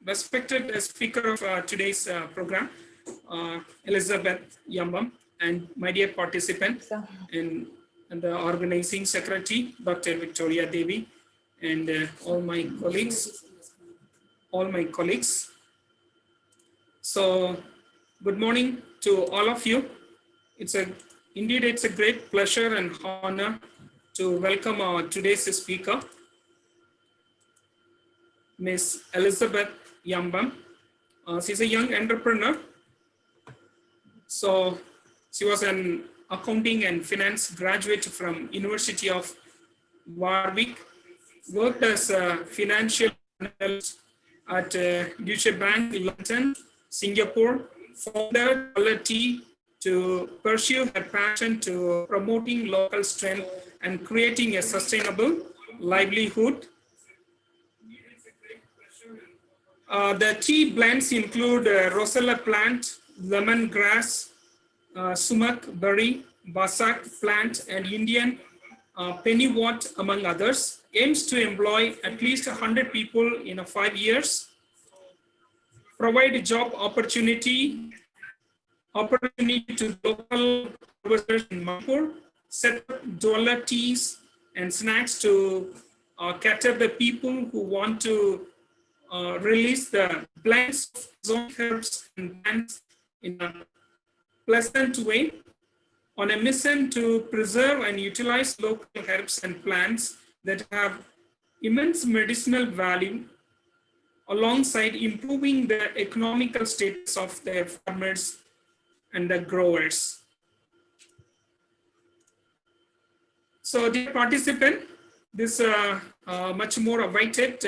respected speaker of today's program, Elizabeth Yambam, and my dear participant and the organizing secretary, Dr. Victoria Devi, and all my colleagues. So, good morning to all of you. Indeed, it's a great pleasure and honor to welcome our today's speaker, Ms. Elizabeth Yambam. She's a young entrepreneur. So she was an accounting and finance graduate from University of Warwick, worked as a financial analyst at Deutsche Bank, London, Singapore, founded Quality to pursue her passion to promoting local strength and creating a sustainable livelihood. The tea blends include Roselle plant, lemongrass, sumac berry, basak plant, and Indian pennywort, among others. Aims to employ at least 100 people in 5 years, provide job opportunity to local workers in Manipur, set up dollar teas and snacks to cater the people who want to release the blends of zone herbs and plants in a pleasant way, on a mission to preserve and utilize local herbs and plants that have immense medicinal value, alongside improving the economical status of the farmers and the growers. So, dear participant, this much more awaited.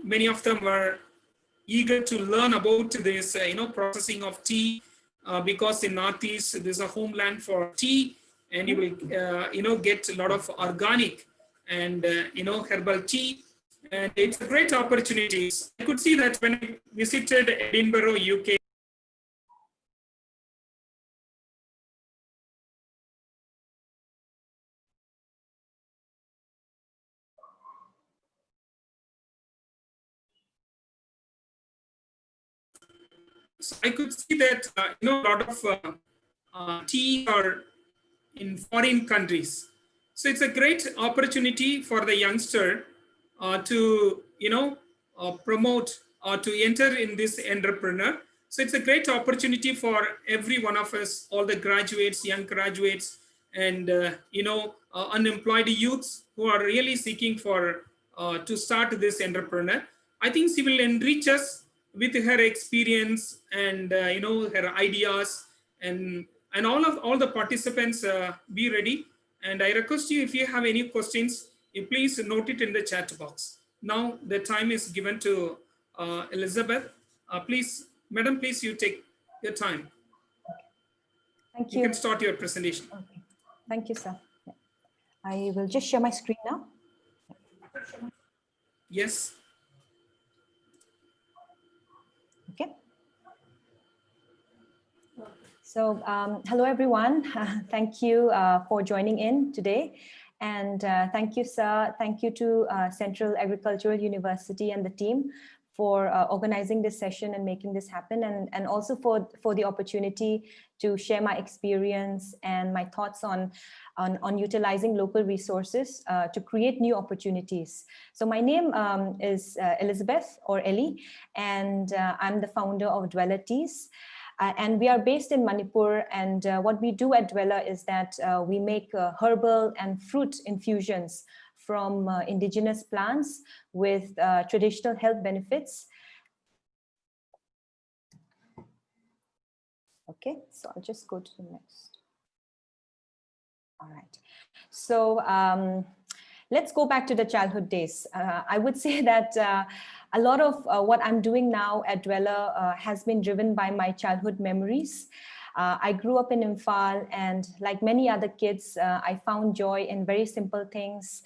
Many of them were eager to learn about this, processing of tea, because in Northeast there's a homeland for tea, and you will, get a lot of organic and herbal tea, and it's a great opportunity. I could see that when I visited Edinburgh, UK. So I could see that a lot of tea are in foreign countries. So it's a great opportunity for the youngster to promote or to enter in this entrepreneur. So it's a great opportunity for every one of us, all the graduates, young graduates, and unemployed youths who are really seeking for to start this entrepreneur. I think she will enrich us with her experience and her ideas, and all the participants be ready. And I request you, if you have any questions, you please note it in the chat box. Now the time is given to Elizabeth. Please, madam, please you take your time. Thank you. You can start your presentation. Okay. Thank you, sir. I will just share my screen now. Yes. Okay. So hello, everyone. Thank you for joining in today. And thank you, sir. Thank you to Central Agricultural University and the team for organizing this session and making this happen, and also for the opportunity to share my experience and my thoughts on utilizing local resources to create new opportunities. So my name is Elizabeth, or Ellie, and I'm the founder of Dweller Teas. And we are based in Manipur, and what we do at Dweller is that we make herbal and fruit infusions from indigenous plants with traditional health benefits. Okay, so I'll just go to the next. All right, so let's go back to the childhood days. I would say that a lot of what I'm doing now at Dweller has been driven by my childhood memories. I grew up in Imphal, and like many other kids, I found joy in very simple things,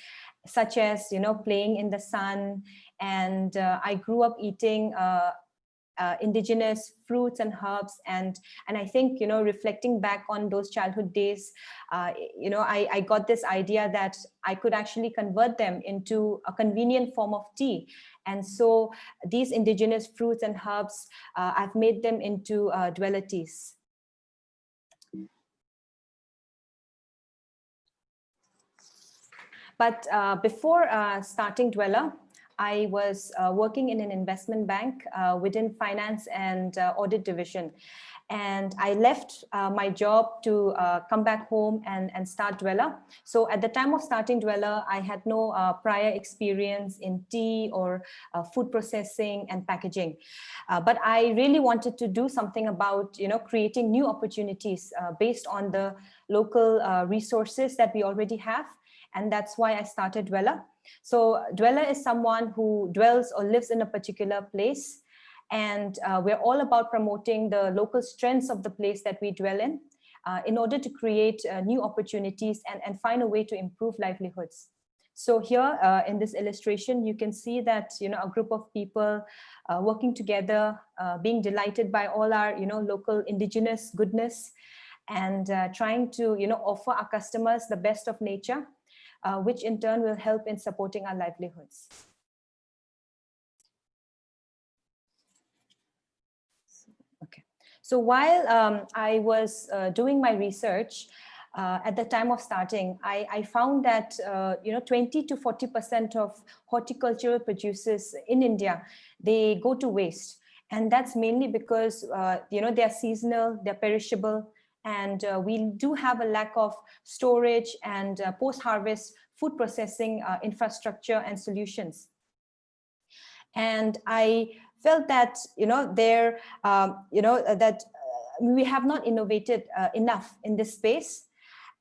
such as playing in the sun. And I grew up eating indigenous fruits and herbs. And I think, reflecting back on those childhood days, I got this idea that I could actually convert them into a convenient form of tea. And so these indigenous fruits and herbs, I've made them into dweller teas. But before starting Dweller, I was working in an investment bank within finance and audit division. And I left my job to come back home and start Dweller. So at the time of starting Dweller, I had no prior experience in tea or food processing and packaging. But I really wanted to do something about, creating new opportunities based on the local resources that we already have. And that's why I started Dweller. So Dweller is someone who dwells or lives in a particular place. And we're all about promoting the local strengths of the place that we dwell in order to create new opportunities and find a way to improve livelihoods. So here in this illustration, you can see that, a group of people working together, being delighted by all our, local indigenous goodness, and trying to, offer our customers the best of nature, which in turn will help in supporting our livelihoods. Okay. So while I was doing my research at the time of starting, I found that 20 to 40% of horticultural producers in India, they go to waste, and that's mainly because they're seasonal, they're perishable, and we do have a lack of storage and post-harvest food processing infrastructure and solutions. And I felt that we have not innovated enough in this space.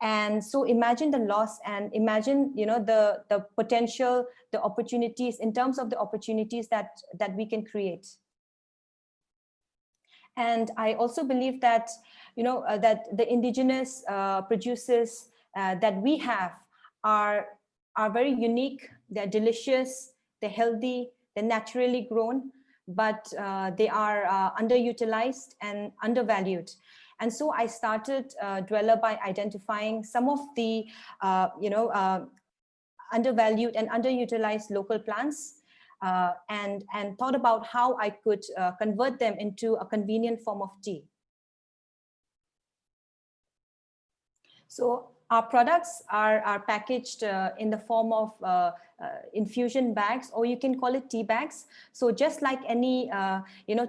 And so imagine the loss, and imagine the potential, the opportunities in terms of the opportunities that we can create. And I also believe that that the indigenous producers that we have are very unique. They're delicious, they're healthy, they're naturally grown, but they are underutilized and undervalued. And so I started Dweller by identifying some of the undervalued and underutilized local plants, and thought about how I could convert them into a convenient form of tea. So our products are packaged in the form of infusion bags, or you can call it tea bags. So just like any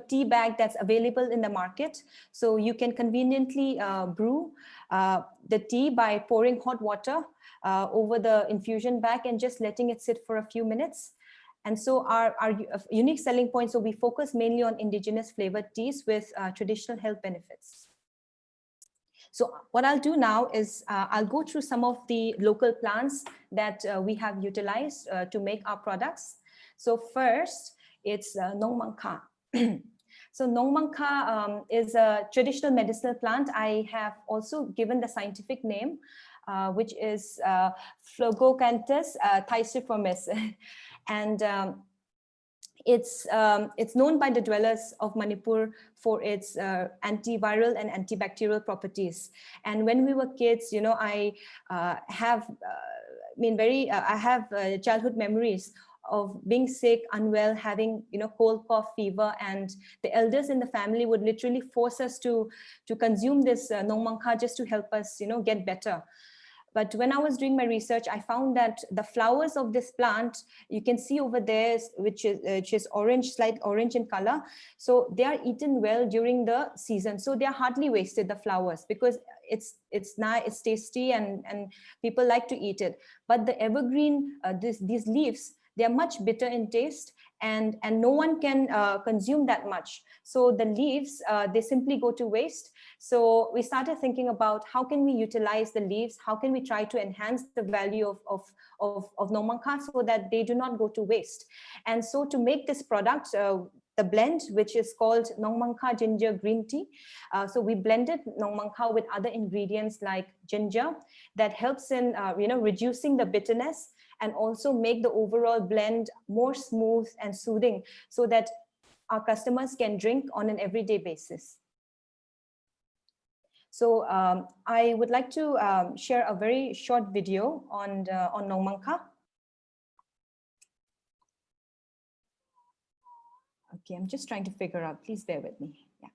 tea bag that's available in the market, so you can conveniently brew the tea by pouring hot water over the infusion bag and just letting it sit for a few minutes. And so our unique selling point, so we focus mainly on indigenous flavored teas with traditional health benefits. So what I'll do now is I'll go through some of the local plants that we have utilized to make our products. So first, it's Nongmangka. So Nongmangka is a traditional medicinal plant. I have also given the scientific name, which is Phlogocanthus thyciformis. And it's known by the dwellers of Manipur for its antiviral and antibacterial properties. And when we were kids, I have childhood memories of being sick, unwell, having cold, cough, fever, and the elders in the family would literally force us to consume this Nongmangka just to help us get better. But when I was doing my research, I found that the flowers of this plant, you can see over there, which is orange, slight orange in color. So they are eaten well during the season. So they are hardly wasted, the flowers, because it's nice, it's tasty, and people like to eat it. But the evergreen, these leaves, they are much bitter in taste, and no one can consume that much. So the leaves, they simply go to waste. So we started thinking about how can we utilize the leaves, how can we try to enhance the value of Nongmangka so that they do not go to waste. And so to make this product, the blend, which is called Nongmangka ginger green tea. So we blended Nongmangka with other ingredients like ginger that helps in reducing the bitterness, and also make the overall blend more smooth and soothing, so that our customers can drink on an everyday basis. So I would like to share a very short video on Nongmangka. Okay, I'm just trying to figure out. Please bear with me. Yeah,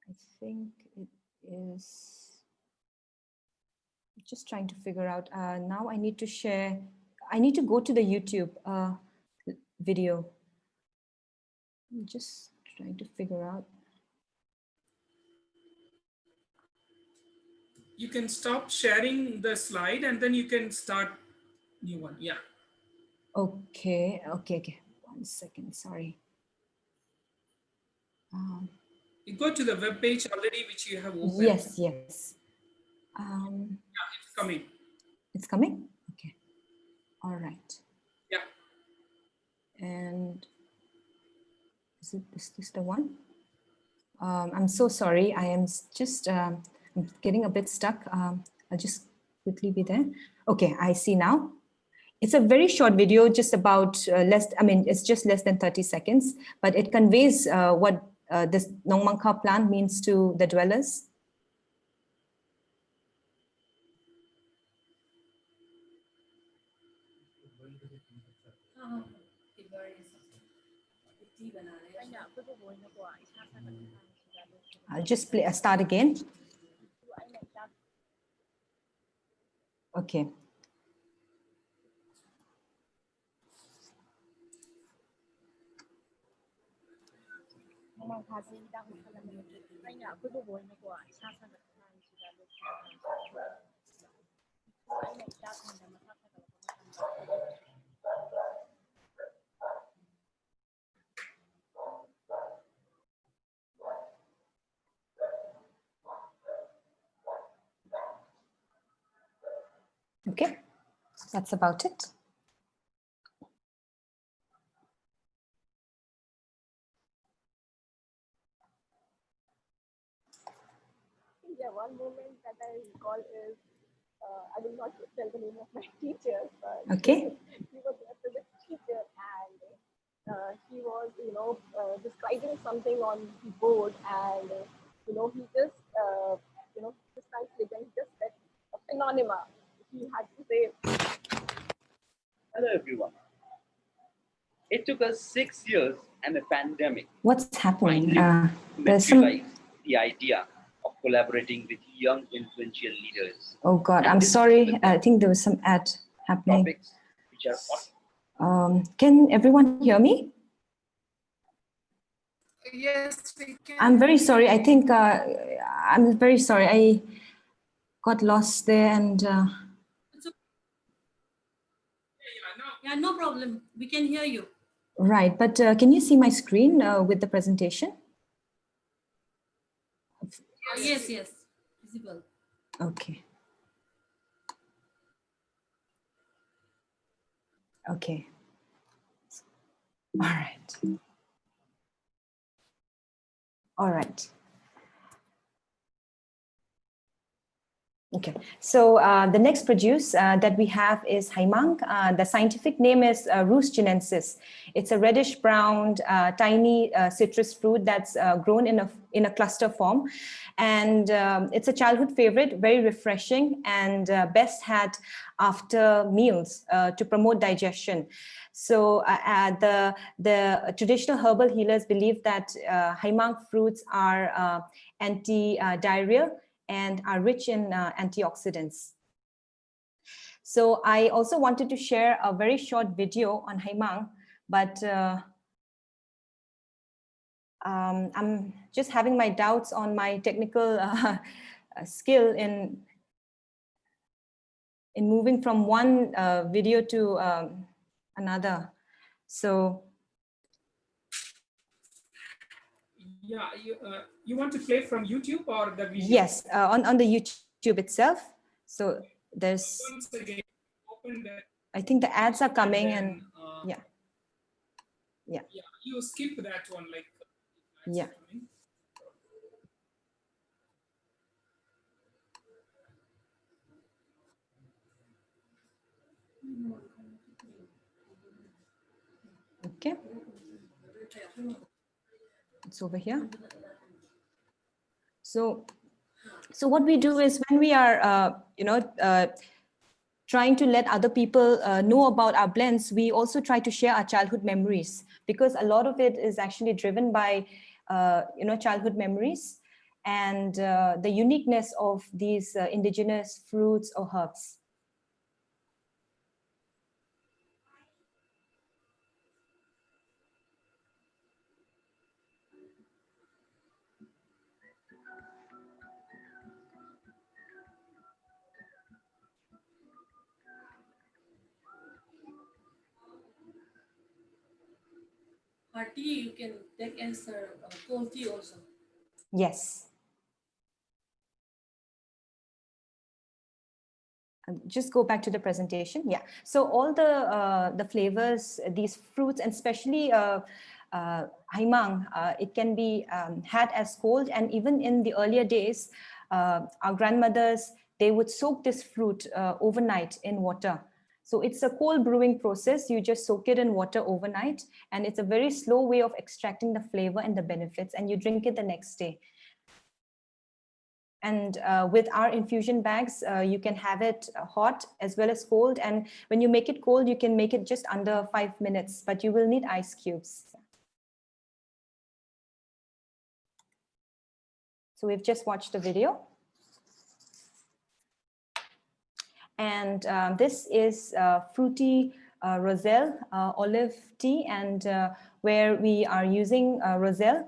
I think it is. I'm just trying to figure out. Now I need to share. I need to go to the YouTube video. I'm just trying to figure out. You can stop sharing the slide and then you can start new one. Yeah. Okay. 1 second. Sorry. You go to the web page already, which you have opened. Yes. Yeah, it's coming. It's coming? Okay. All right. Yeah. And is this the one? I'm so sorry. I am just I'm getting a bit stuck. I'll just quickly be there. Okay, I see now. It's a very short video, just about it's just less than 30 seconds, but it conveys what this Nongmangka plant means to the dwellers. I'll just start again. Okay. Okay, that's about it. Yeah, one moment that I recall is, I will not tell the name of my teacher, but okay. He was a physics teacher, and he was, describing something on the board, and he just, just translated, and he just said a phenomena. He had to say. Hello everyone. It took us 6 years and a pandemic. What's happening? To There's some. The idea of collaborating with young influential leaders. Oh God, I'm sorry. I think there was some ad happening. Topics which are can everyone hear me? Yes, we can. I'm very sorry. I think I'm very sorry. I got lost there and. Yeah, no problem. We can hear you. Right, but can you see my screen with the presentation? Yes, visible. Okay. Okay. All right. All right. Okay, so the next produce that we have is haimang. The scientific name is Rus chinensis. It's a reddish brown, tiny citrus fruit that's grown in a cluster form. And it's a childhood favorite, very refreshing, and best had after meals to promote digestion. So the traditional herbal healers believe that haimang fruits are anti-diarrheal and are rich in antioxidants. So I also wanted to share a very short video on haimang, but I'm just having my doubts on my technical skill in moving from one video to another. So yeah, you want to play from YouTube or the video? Yes, on the YouTube itself. So there's. Once again, open that. I think the ads are coming, and yeah. Yeah, you skip that one, like. Yeah. Okay. It's over here. So what we do is when we are, trying to let other people know about our blends, we also try to share our childhood memories, because a lot of it is actually driven by, childhood memories and the uniqueness of these indigenous fruits or herbs. Tea you can take as cold tea also. Yes. Just go back to the presentation. Yeah. So all the flavors, these fruits, and especially haimang, it can be had as cold. And even in the earlier days, our grandmothers, they would soak this fruit overnight in water. So it's a cold brewing process. You just soak it in water overnight, and it's a very slow way of extracting the flavor and the benefits, and you drink it the next day. And with our infusion bags, you can have it hot as well as cold. And when you make it cold, you can make it just under 5 minutes, but you will need ice cubes. So we've just watched a video. And this is fruity Roselle olive tea, and where we are using Roselle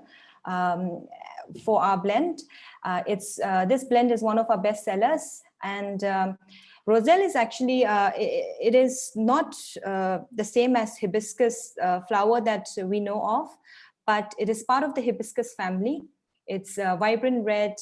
for our blend. This blend is one of our best sellers, and Roselle is actually, it is not the same as hibiscus flower that we know of, but it is part of the hibiscus family. It's vibrant red,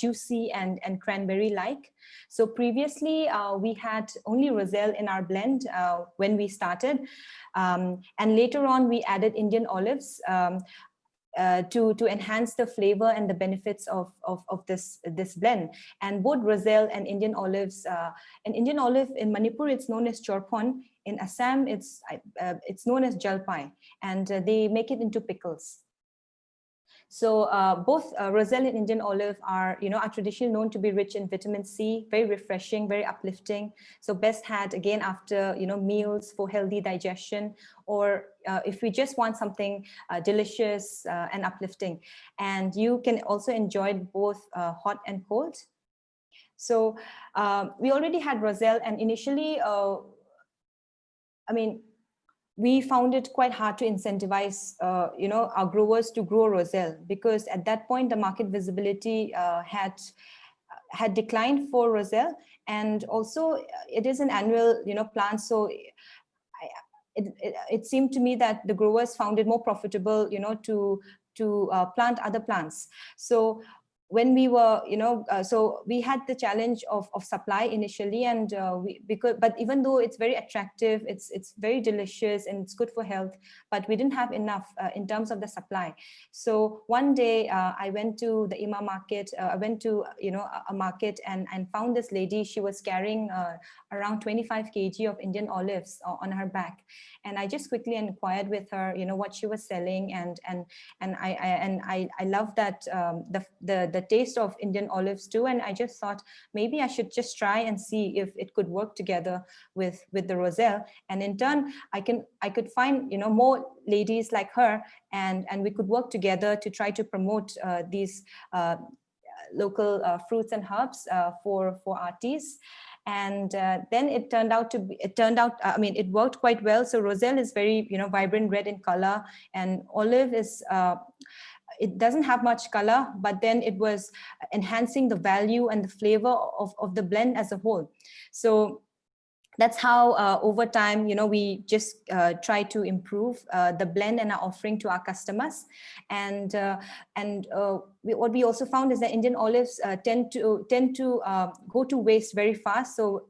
juicy, and cranberry-like. So previously, we had only Roselle in our blend when we started. And later on, we added Indian olives to enhance the flavor and the benefits of this blend. And both Roselle and Indian olives, an Indian olive in Manipur, it's known as chorpon. In Assam, it's known as jalpai, and they make it into pickles. So both Roselle and Indian olive are, are traditionally known to be rich in vitamin C, very refreshing, very uplifting. So best had again after, meals for healthy digestion, or if we just want something delicious and uplifting. And you can also enjoy it both hot and cold. So we already had Roselle, and initially, we found it quite hard to incentivize, our growers to grow Roselle, because at that point the market visibility had declined for Roselle, and also it is an annual, plant. So it seemed to me that the growers found it more profitable, to plant other plants. So when we were, so we had the challenge of supply initially, and but even though it's very attractive, it's very delicious and it's good for health, but we didn't have enough in terms of the supply. So one day I went to the Ima market. I went to a market and found this lady. She was carrying around 25 kg of Indian olives on her back, and I just quickly inquired with her, what she was selling, and I love that the taste of Indian olives too, and I just thought maybe I should just try and see if it could work together with the Roselle, and in turn I could find more ladies like her, and we could work together to try to promote these local fruits and herbs for our teas. And then it turned out it worked quite well. So Roselle is very vibrant red in color, and olive is it doesn't have much color, but then it was enhancing the value and the flavor of the blend as a whole. So that's how over time, we just try to improve the blend and our offering to our customers. And what we also found is that Indian olives tend to go to waste very fast. So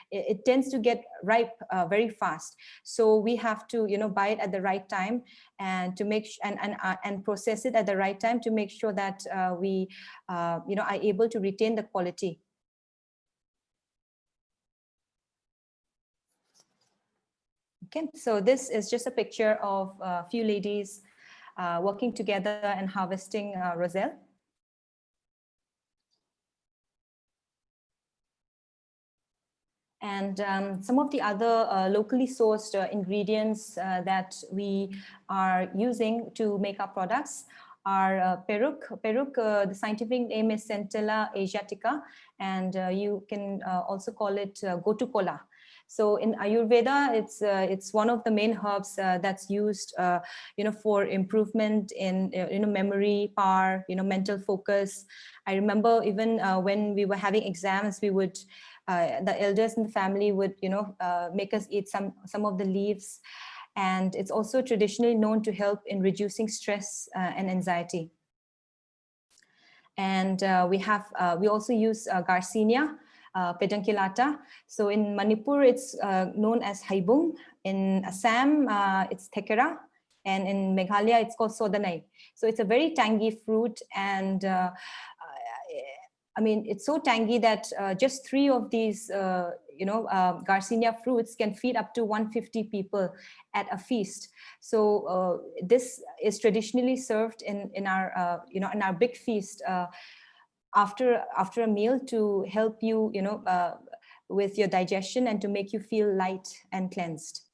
it tends to get ripe very fast. So we have to buy it at the right time, and to make and process it at the right time to make sure that we are able to retain the quality. Okay, so this is just a picture of a few ladies working together and harvesting Roselle. And some of the other locally sourced ingredients that we are using to make our products are peruk. Peruk, the scientific name is Centella asiatica, and you can also call it gotu kola. So in Ayurveda, it's one of the main herbs that's used, for improvement in memory, power, mental focus. I remember even when we were having exams, we would the elders in the family would make us eat some of the leaves, and it's also traditionally known to help in reducing stress and anxiety. And we also use Garcinia pedunculatta. So in Manipur, it's known as haibung. In Assam, it's thekera. And in Meghalaya, it's called sodanai. So it's a very tangy fruit, and I mean, it's so tangy that just 3 of these, Garcinia fruits can feed up to 150 people at a feast. So this is traditionally served in our, in our big feast after a meal to help you, with your digestion and to make you feel light and cleansed.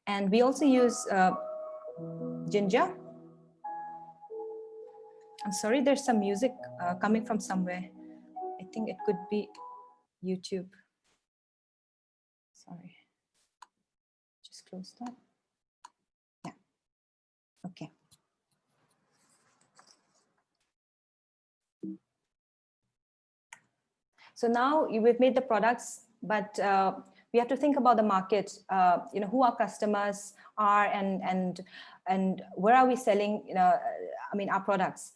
And we also use ginger. I'm sorry, there's some music coming from somewhere. I think it could be YouTube. Sorry. Just close that. Yeah. Okay. So now we've made the products, but we have to think about the market, who our customers are and where are we selling, our products.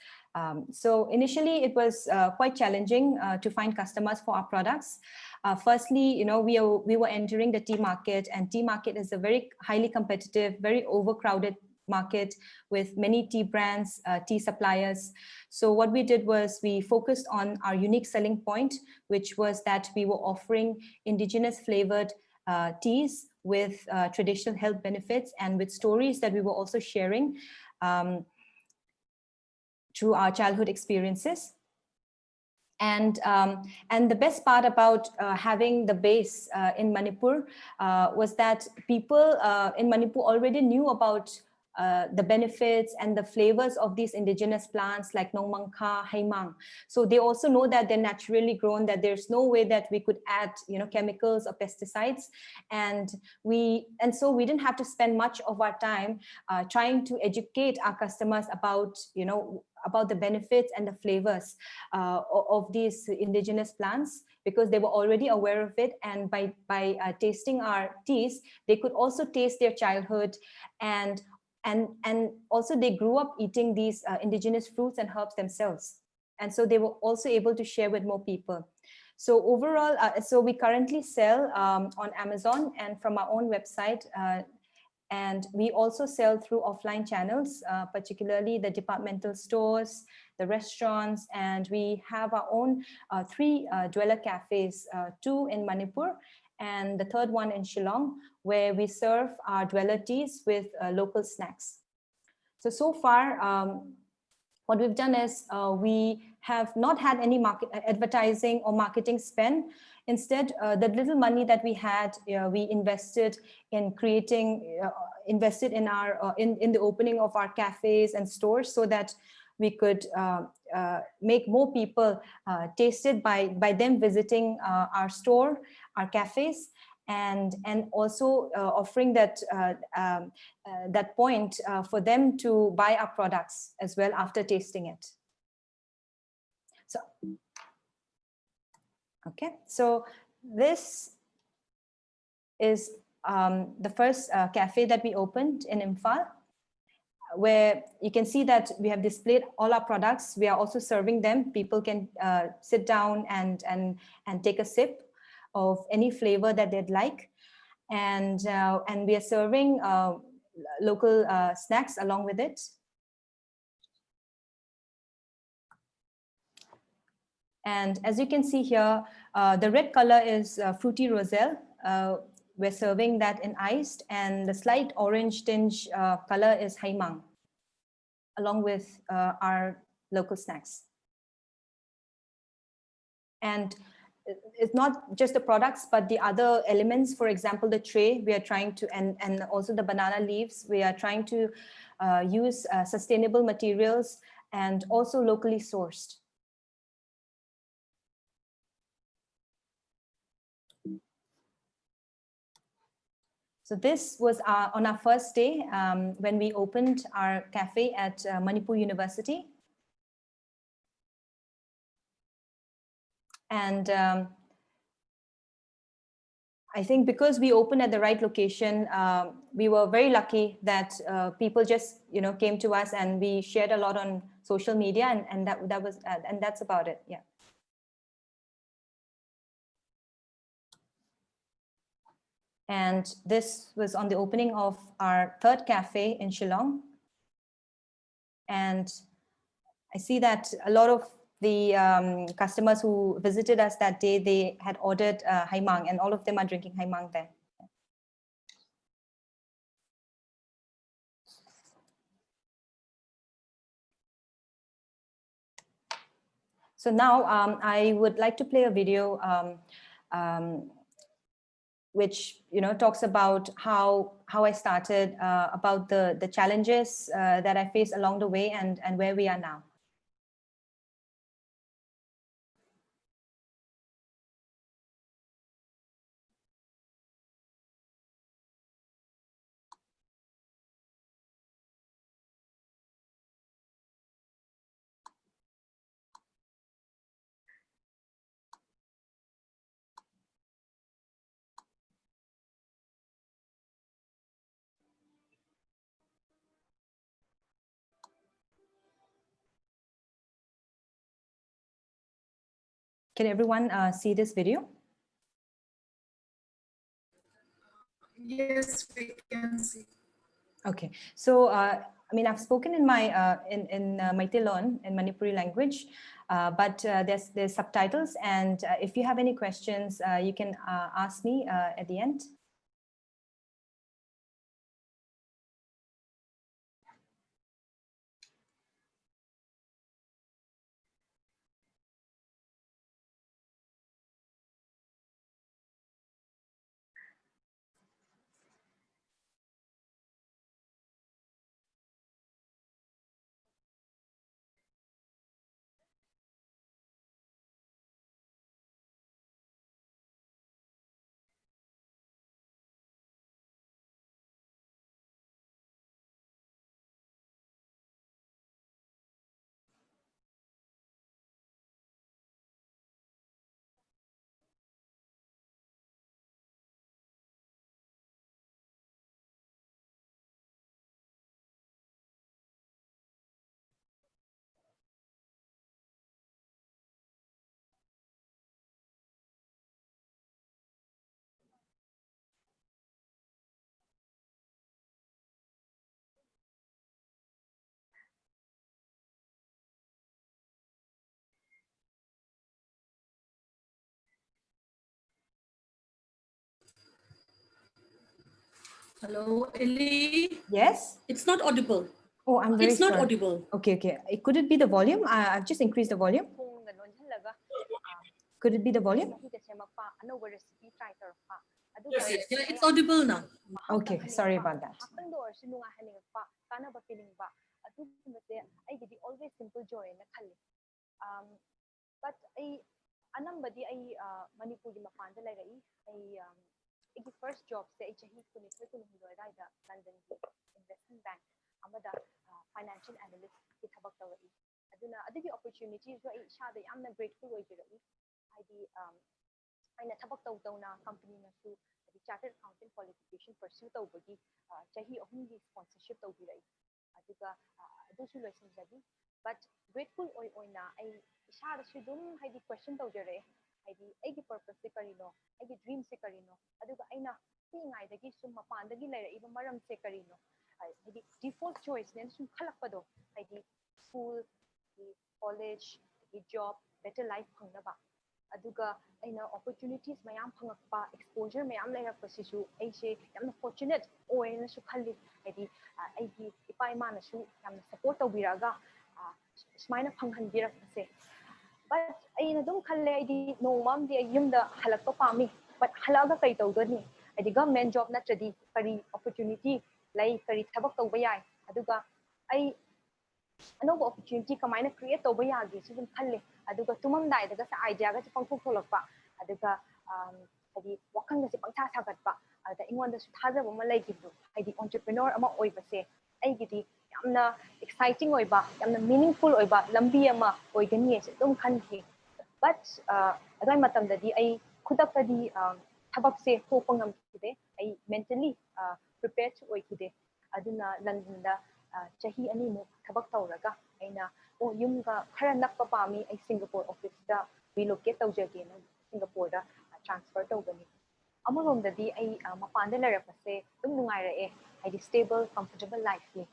So initially it was quite challenging to find customers for our products. Firstly, we were entering the tea market, and tea market is a very highly competitive, very overcrowded market with many tea brands, tea suppliers. So what we did was we focused on our unique selling point, which was that we were offering indigenous flavored teas with traditional health benefits and with stories that we were also sharing through our childhood experiences. And the best part about having the base in Manipur was that people in Manipur already knew about the benefits and the flavors of these indigenous plants like nongmangkha, haimang. So they also know that they're naturally grown, that there's no way that we could add, chemicals or pesticides. And so we didn't have to spend much of our time trying to educate our customers about, about the benefits and the flavors of these indigenous plants, because they were already aware of it. And by tasting our teas, they could also taste their childhood, and also they grew up eating these indigenous fruits and herbs themselves. And so they were also able to share with more people. So overall, so we currently sell on Amazon and from our own website. And we also sell through offline channels, particularly the departmental stores, the restaurants, and we have our own 3 dweller cafes, 2 in Manipur and the 3rd one in Shillong, where we serve our dweller teas with local snacks. So far, what we've done is we have not had any advertising or marketing spend. Instead, the little money that we had, we invested in creating, invested in our in the opening of our cafes and stores, so that we could make more people taste it by them visiting our store, our cafes, and also offering that that point for them to buy our products as well after tasting it. So, okay, so this is the first cafe that we opened in Imphal, where you can see that we have displayed all our products. We are also serving them. People can sit down and take a sip of any flavor that they'd like, and we are serving local snacks along with it. And as you can see here, the red color is fruity Roselle. we're serving that in iced, and the slight orange tinge color is haimang, along with our local snacks. And it's not just the products, but the other elements. For example, the tray, we are trying to, and also the banana leaves, we are trying to use sustainable materials and also locally sourced. So this was on our first day when we opened our cafe at Manipur University. And I think because we opened at the right location, we were very lucky that people just came to us, and we shared a lot on social media, and that's about it. Yeah. And this was on the opening of our third cafe in Shillong. And I see that a lot of the customers who visited us that day, they had ordered haimang, and all of them are drinking haimang there. So now I would like to play a video which talks about how I started, about the challenges that I faced along the way, and where we are now. Can everyone see this video? Yes, we can see. Okay, so I mean, I've spoken in my in Maithilon, in Manipuri language, but there's subtitles, and if you have any questions, you can ask me at the end. Hello, Ellie. Yes? It's not audible. Oh, I'm very It's not sorry. audible. Okay. Could it be the volume? I've just increased the volume. Could it be the volume? Yes, yeah, it's audible now. Okay, sorry about that. But anambadi ay Manipuri mapanda lagai ay igi first job se ay chahi kunithoi kunhumdoi raida London gi investment bank amada financial analyst ki thabak tawai aduna adigi opportunities wa ay shada yamna grateful oijirai haidi aina thabak tawna company na su chartered accountant qualification pursue tawbagi chahi ahumgi sponsorship tawbirai aduga adusu loisinjagi but grateful oina ay ishada su dum haidi question tawjare haidi aigi purpose se karino aigi dream se karino aduga aina pingai dagi sum mapandagi laira iba maram se karino haidi default choice nen sum khalakpado haidi school college job better life phangnaba aduga aina opportunities mayam phangakpa exposure mayam lairakpasisu aise yamna fortunate oina su khalli hadi aigi ipai mana su yamna support tawbiraga smaina phanghan birakse but aina dum khalle aidi no mam di yumda halakpa pami but halaga kai tawdani aidi government job na tradi kari opportunity lai kari thabak tawba yai aduga ai another opportunity kamaina create tawba yagi su dum khalle aduga tumam dai daga sa idea ga pangthok tholakpa aduga hadi wakhan ga pangtha sagatpa ada ingonda su thajaba ma laigidu hadi entrepreneur ama oibase aigidi yamna exciting oiba yamna meaningful oiba lambi ama oigani se dum khanki but adai matam dadi ai khudakadi thabak se thokpa ngamkide ai mentally prepared to oikide aduna London da chahi ani mu thabak tawraga aina o yumga khara nakpa pami ai Singapore office da relocate tawjage na Singapore da transfer tawgani amarom dadi ai mapanda larapase dum nungairae ai stable comfortable life ni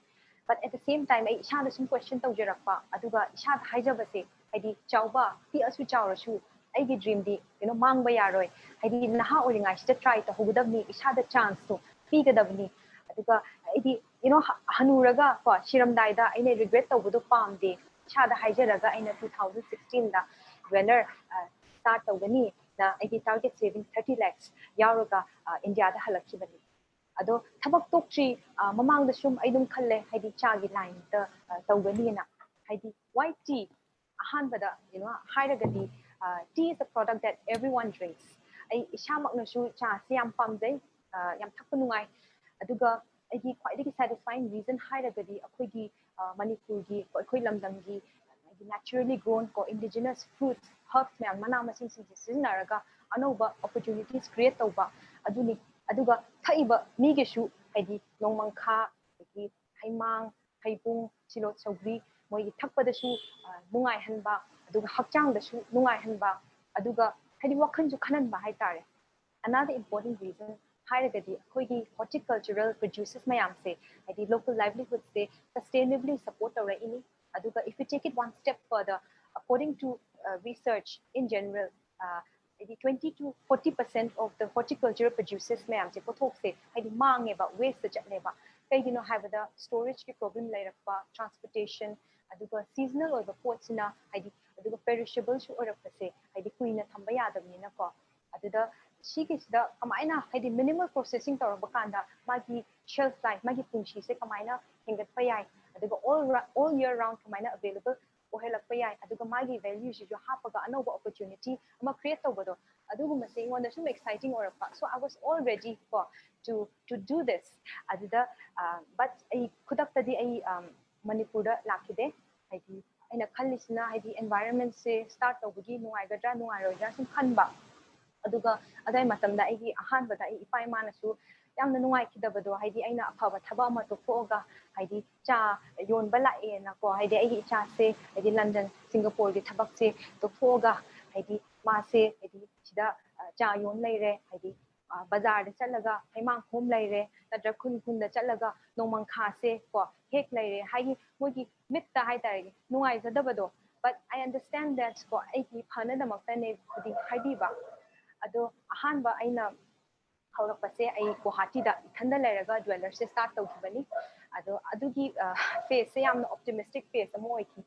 but at the same time ai isha da sum question tawjarakpa aduga isha da haijabase ai chawba ti asu chawrasu ai gi dream di mangba yaroi ai naha oringai sta try to hugudabni isha da chance to pigadabni aduga ai hanuraga ko shiramdai da aine regret tawbudu pamde isha da haijaraga aina 2016 da winner start tawgani na ai target saving 30 lakhs yaroga India da halakibani ado thabak tokchi mamang da sum aidum khalle haidi chagi line da tawgani na haidi white tea ahan bada hairagadi tea is a product that everyone drinks ai ishamak na su cha siam pamjai yam thakpa nungai aduga ai quite satisfying reason hairagadi akhoi manipur gi akhoi lamdam gi naturally grown ko indigenous fruits herbs me mana masing sing sizinaraga anoba opportunities create tawba aduni aduga thaiba migesu haidi nongmangkha haidi haimang haibung silot saugri moi thakpadasu nungai hanba aduga hakchang dasu nungai hanba aduga haidi wakhanju khananba haitare another important reason hairagadi akhoi horticultural producers mayam se haidi local livelihoods se sustainably support tawra ini aduga if you take it one step further according to research in general 20 to 40% of the horticultural producers mayam se pothok se haidi mange ba waste chatleba kaigino habada storage ki problem lairakpa transportation aduga seasonal oiba potsina haidi aduga perishable shu orakpase haidi kuina thamba yadabnina ko aduda shikisda kamaina haidi minimal processing tawraba kanda magi shelf life magi pungshi se kamaina hingatpa yai aduga all year round kamaina available ohelakpa yai aduga magi value ji jo hapaga anoba opportunity ama create tawbado adugu mase ingonda sum exciting orakpa so I was all ready for to do this aduda but ai khudaktadi ai manipur da lakide haidi aina khallisna haidi environment se start tawbugi nungaigadra nungairoidra sum khanba aduga adai matamda aigi ahanbada ai ipai manasu yamna nungai kidabado haidi aina afaba thaba ma to foga haidi cha yonba lae na ko haidi aigi cha se haidi London Singapore gi thabak se to foga haidi ma se haidi sida cha yon leire haidi bazar da chalaga haimang hom leire nadra khun khun da chalaga nomang kha se ko hek leire haigi mogi mitta hai tare nungai zadabado but I understand that ko aigi phana da makta ne khudi haidi ba ado ahanba aina hawrakpase ai Guwahati da ithanda leraga dwellers se start tawkibani ado adugi phase se yamna optimistic phase amo oiki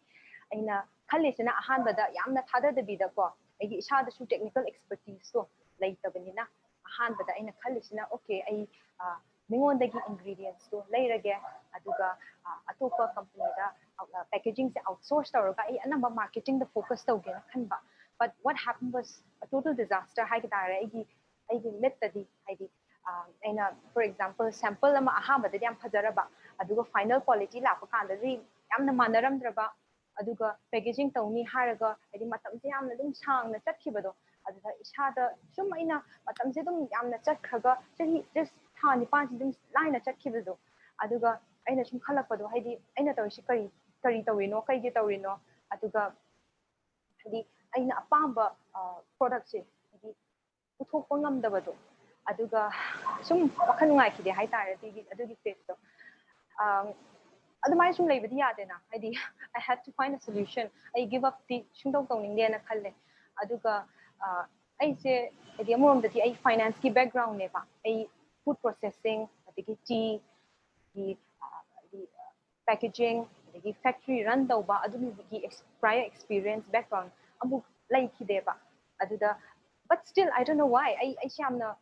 aina khallisina ahanba da yamna thada da bida ko ai isha da su technical expertise so laitabani na ahanba da aina khallisina okay ai mingondagi ingredients to leirage aduga atopa company da packaging se outsource tawraga ai anamba marketing da focus tawgena khanba but what happened was a total disaster haigdare aigi metadi haidi aina for example sample ama ahamba da yam phajaraba aduga final quality la pa kanda ri yamna manaramdraba aduga packaging tawni haraga haidi matamse yamna dum sangna chatkibado aduga isada sum aina matamse dum yamna chakhaga chahi just thani pansi dum laina chatkibado aduga aina sum khalakpado haidi aina tawisi kari tawino kaigi tawino aduga haidi aina apamba product se haidi uthokpa ngamdabado aduga sum wakhan nungai khide hai tare adugi phase to adumai sum leibadi yade na haidi I had to find a solution I give up the sungdong tongning de na khalle aduga I say the amount that I finance ki background neva I food processing the tea the packaging the factory run tauba adu the prior experience background amu like deba aduda but still I don't know why I shamna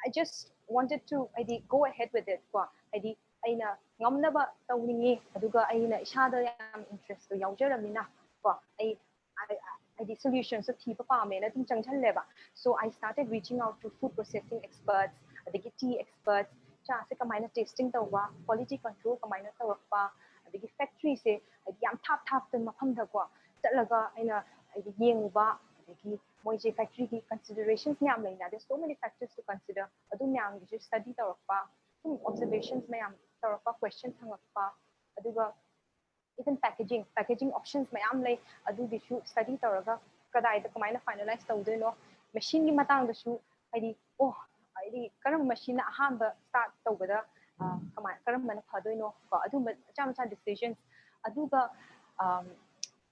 I just wanted to go ahead with it ko aina ngamnaba tawningi aduga aina ishada yam interest to yaujaramina ko the solutions of thipa pame na tum changchaleba so I started reaching out to food processing experts the tea experts cha se kamaina tasting tawwa quality control kamaina tawpa the factory se yam thap tan mafam da ko chalaga aina yenguba the moje factory ki considerations myam leina there's so many factors to consider adu myam gi study tawpa some observations myam tawpa questions hangpa aduga even packaging options mayam lay adu disu study tawraga kadai da kamaina finalize tawdeno machine gi matang da su haidi oh haidi karam machine na ahamba start tawbada kamai karam mana phadoino ko adu cha decisions aduga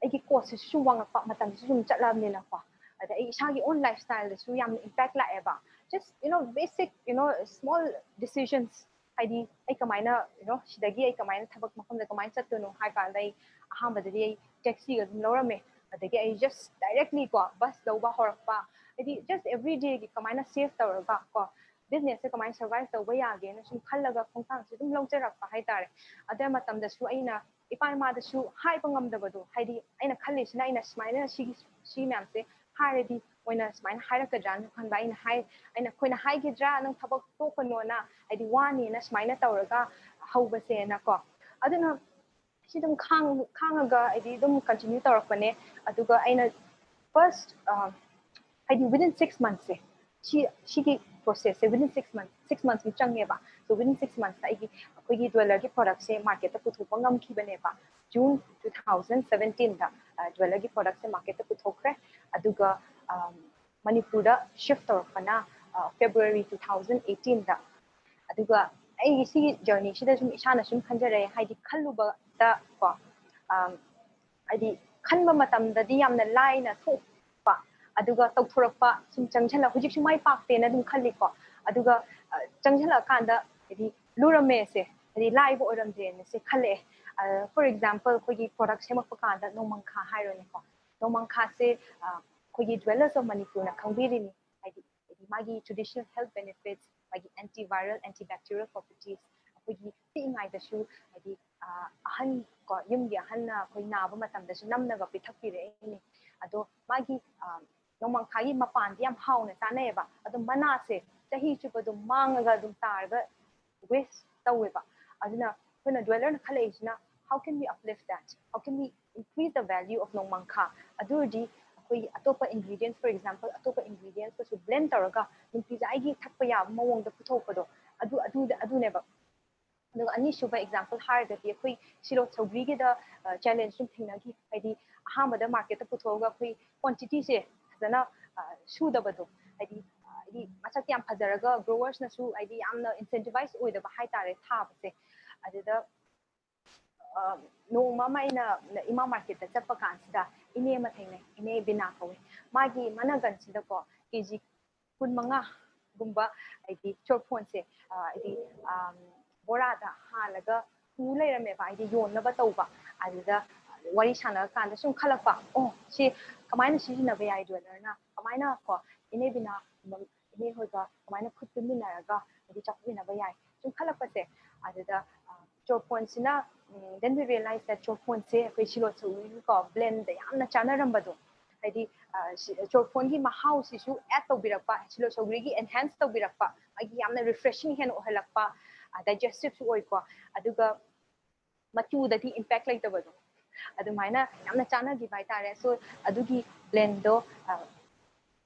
aigi course su wang pa matang su sum chatlamni na ko ada ai isagi own lifestyle su yam impact la eba just basic small decisions haidi ai kamaina sidagi ai kamaina thabak mafam da kamaina chattuno hai kan dai ahambadadi ai taxi ga dum lorame adagi ai just directly ko bus dauba horakpa haidi just every day gi kamaina save tawraga ko business se kamaina survive tawba yage na sum khallaga khongthang se dum longcharakpa hai tare ada matam da su aina ipai ma da su hai pangam da badu haidi aina khalli sina aina smaina shi myam se hairedi oina smaina hairakadra khanba aina hai aina khoina haigidra nang thabak to kanona haidi wani na smaina tawraga hawbase na ko aduna sidum khangaga haidi dum continue tawrakpane aduga aina first haidi within 6 months se she process within 6 months we changeba so within 6 months aigi akoigi dweller ki product se market ta puthopa ngam khibaneba June 2017 da dweller ki product se market ta puthokre aduga Manipur da shift tawrakpana February 2018 da aduga ai si journey sida sum isana sum khanjare haidi khalluba da ko haidi khanba matam da di yamna laina thokpa aduga tawthorakpa sum changchala hujik sum mai pakte na dum khalli ko aduga changchala kanda haidi lurame se haidi live oramje ne se khalle for example kogi product semak kanda nomangkha hairone ko nomangkha se kogi dwellers of Manipur na khangbirini haidi magi traditional health benefits magi antiviral antibacterial properties kogi tingai da su haidi ahan ko yumgi ahan na koi naba matam da su namna ga pithakire ni ado magi nomangkha gi mapan yam hauna saneba ado mana se chahi chupa dum mangaga dum targa waste taweba aduna kuna dweller na khala isna how can we uplift that how can we increase the value of nomangkha adurdi koi atopa ingredients for example atopa ingredients ko su blend taraga nung pizza gi thakpa ya mawong da puthokado adu neba the ani suba example har da ye koi silo chogri ge da challenge sum thina gi haidi ahama da market ta puthoga koi quantity se dana su da bado haidi masak yam phajaraga growers na su haidi amna incentivize oi da hai tare tha se adida no mama ina ima market ta chapa kan sida ine ma thainai ine bina kawe magi managan sida ko kg kun manga gumba haidi chorphon se haidi borada halaga hu leirame ba haidi yonna ba tawba adida wari sana kan da sum khalakpa oh si kamaina sijina ba yai dweller na kamaina ko ine bina ine hoga kamaina khut mina raga haidi chapmina ba yai sum khalakpa se adida chorphon sina then we realized that chorphon se koi silo chori ko blend da yamna chanarambado haidi chorphon gi mahau si su add tawbirakpa silo chori gi enhance tawbirakpa agi yamna refreshing hen ohalakpa digestive su oi ko aduga machu da ti impact like tabado adu maina yamna chana gi bai tare so adugi blend do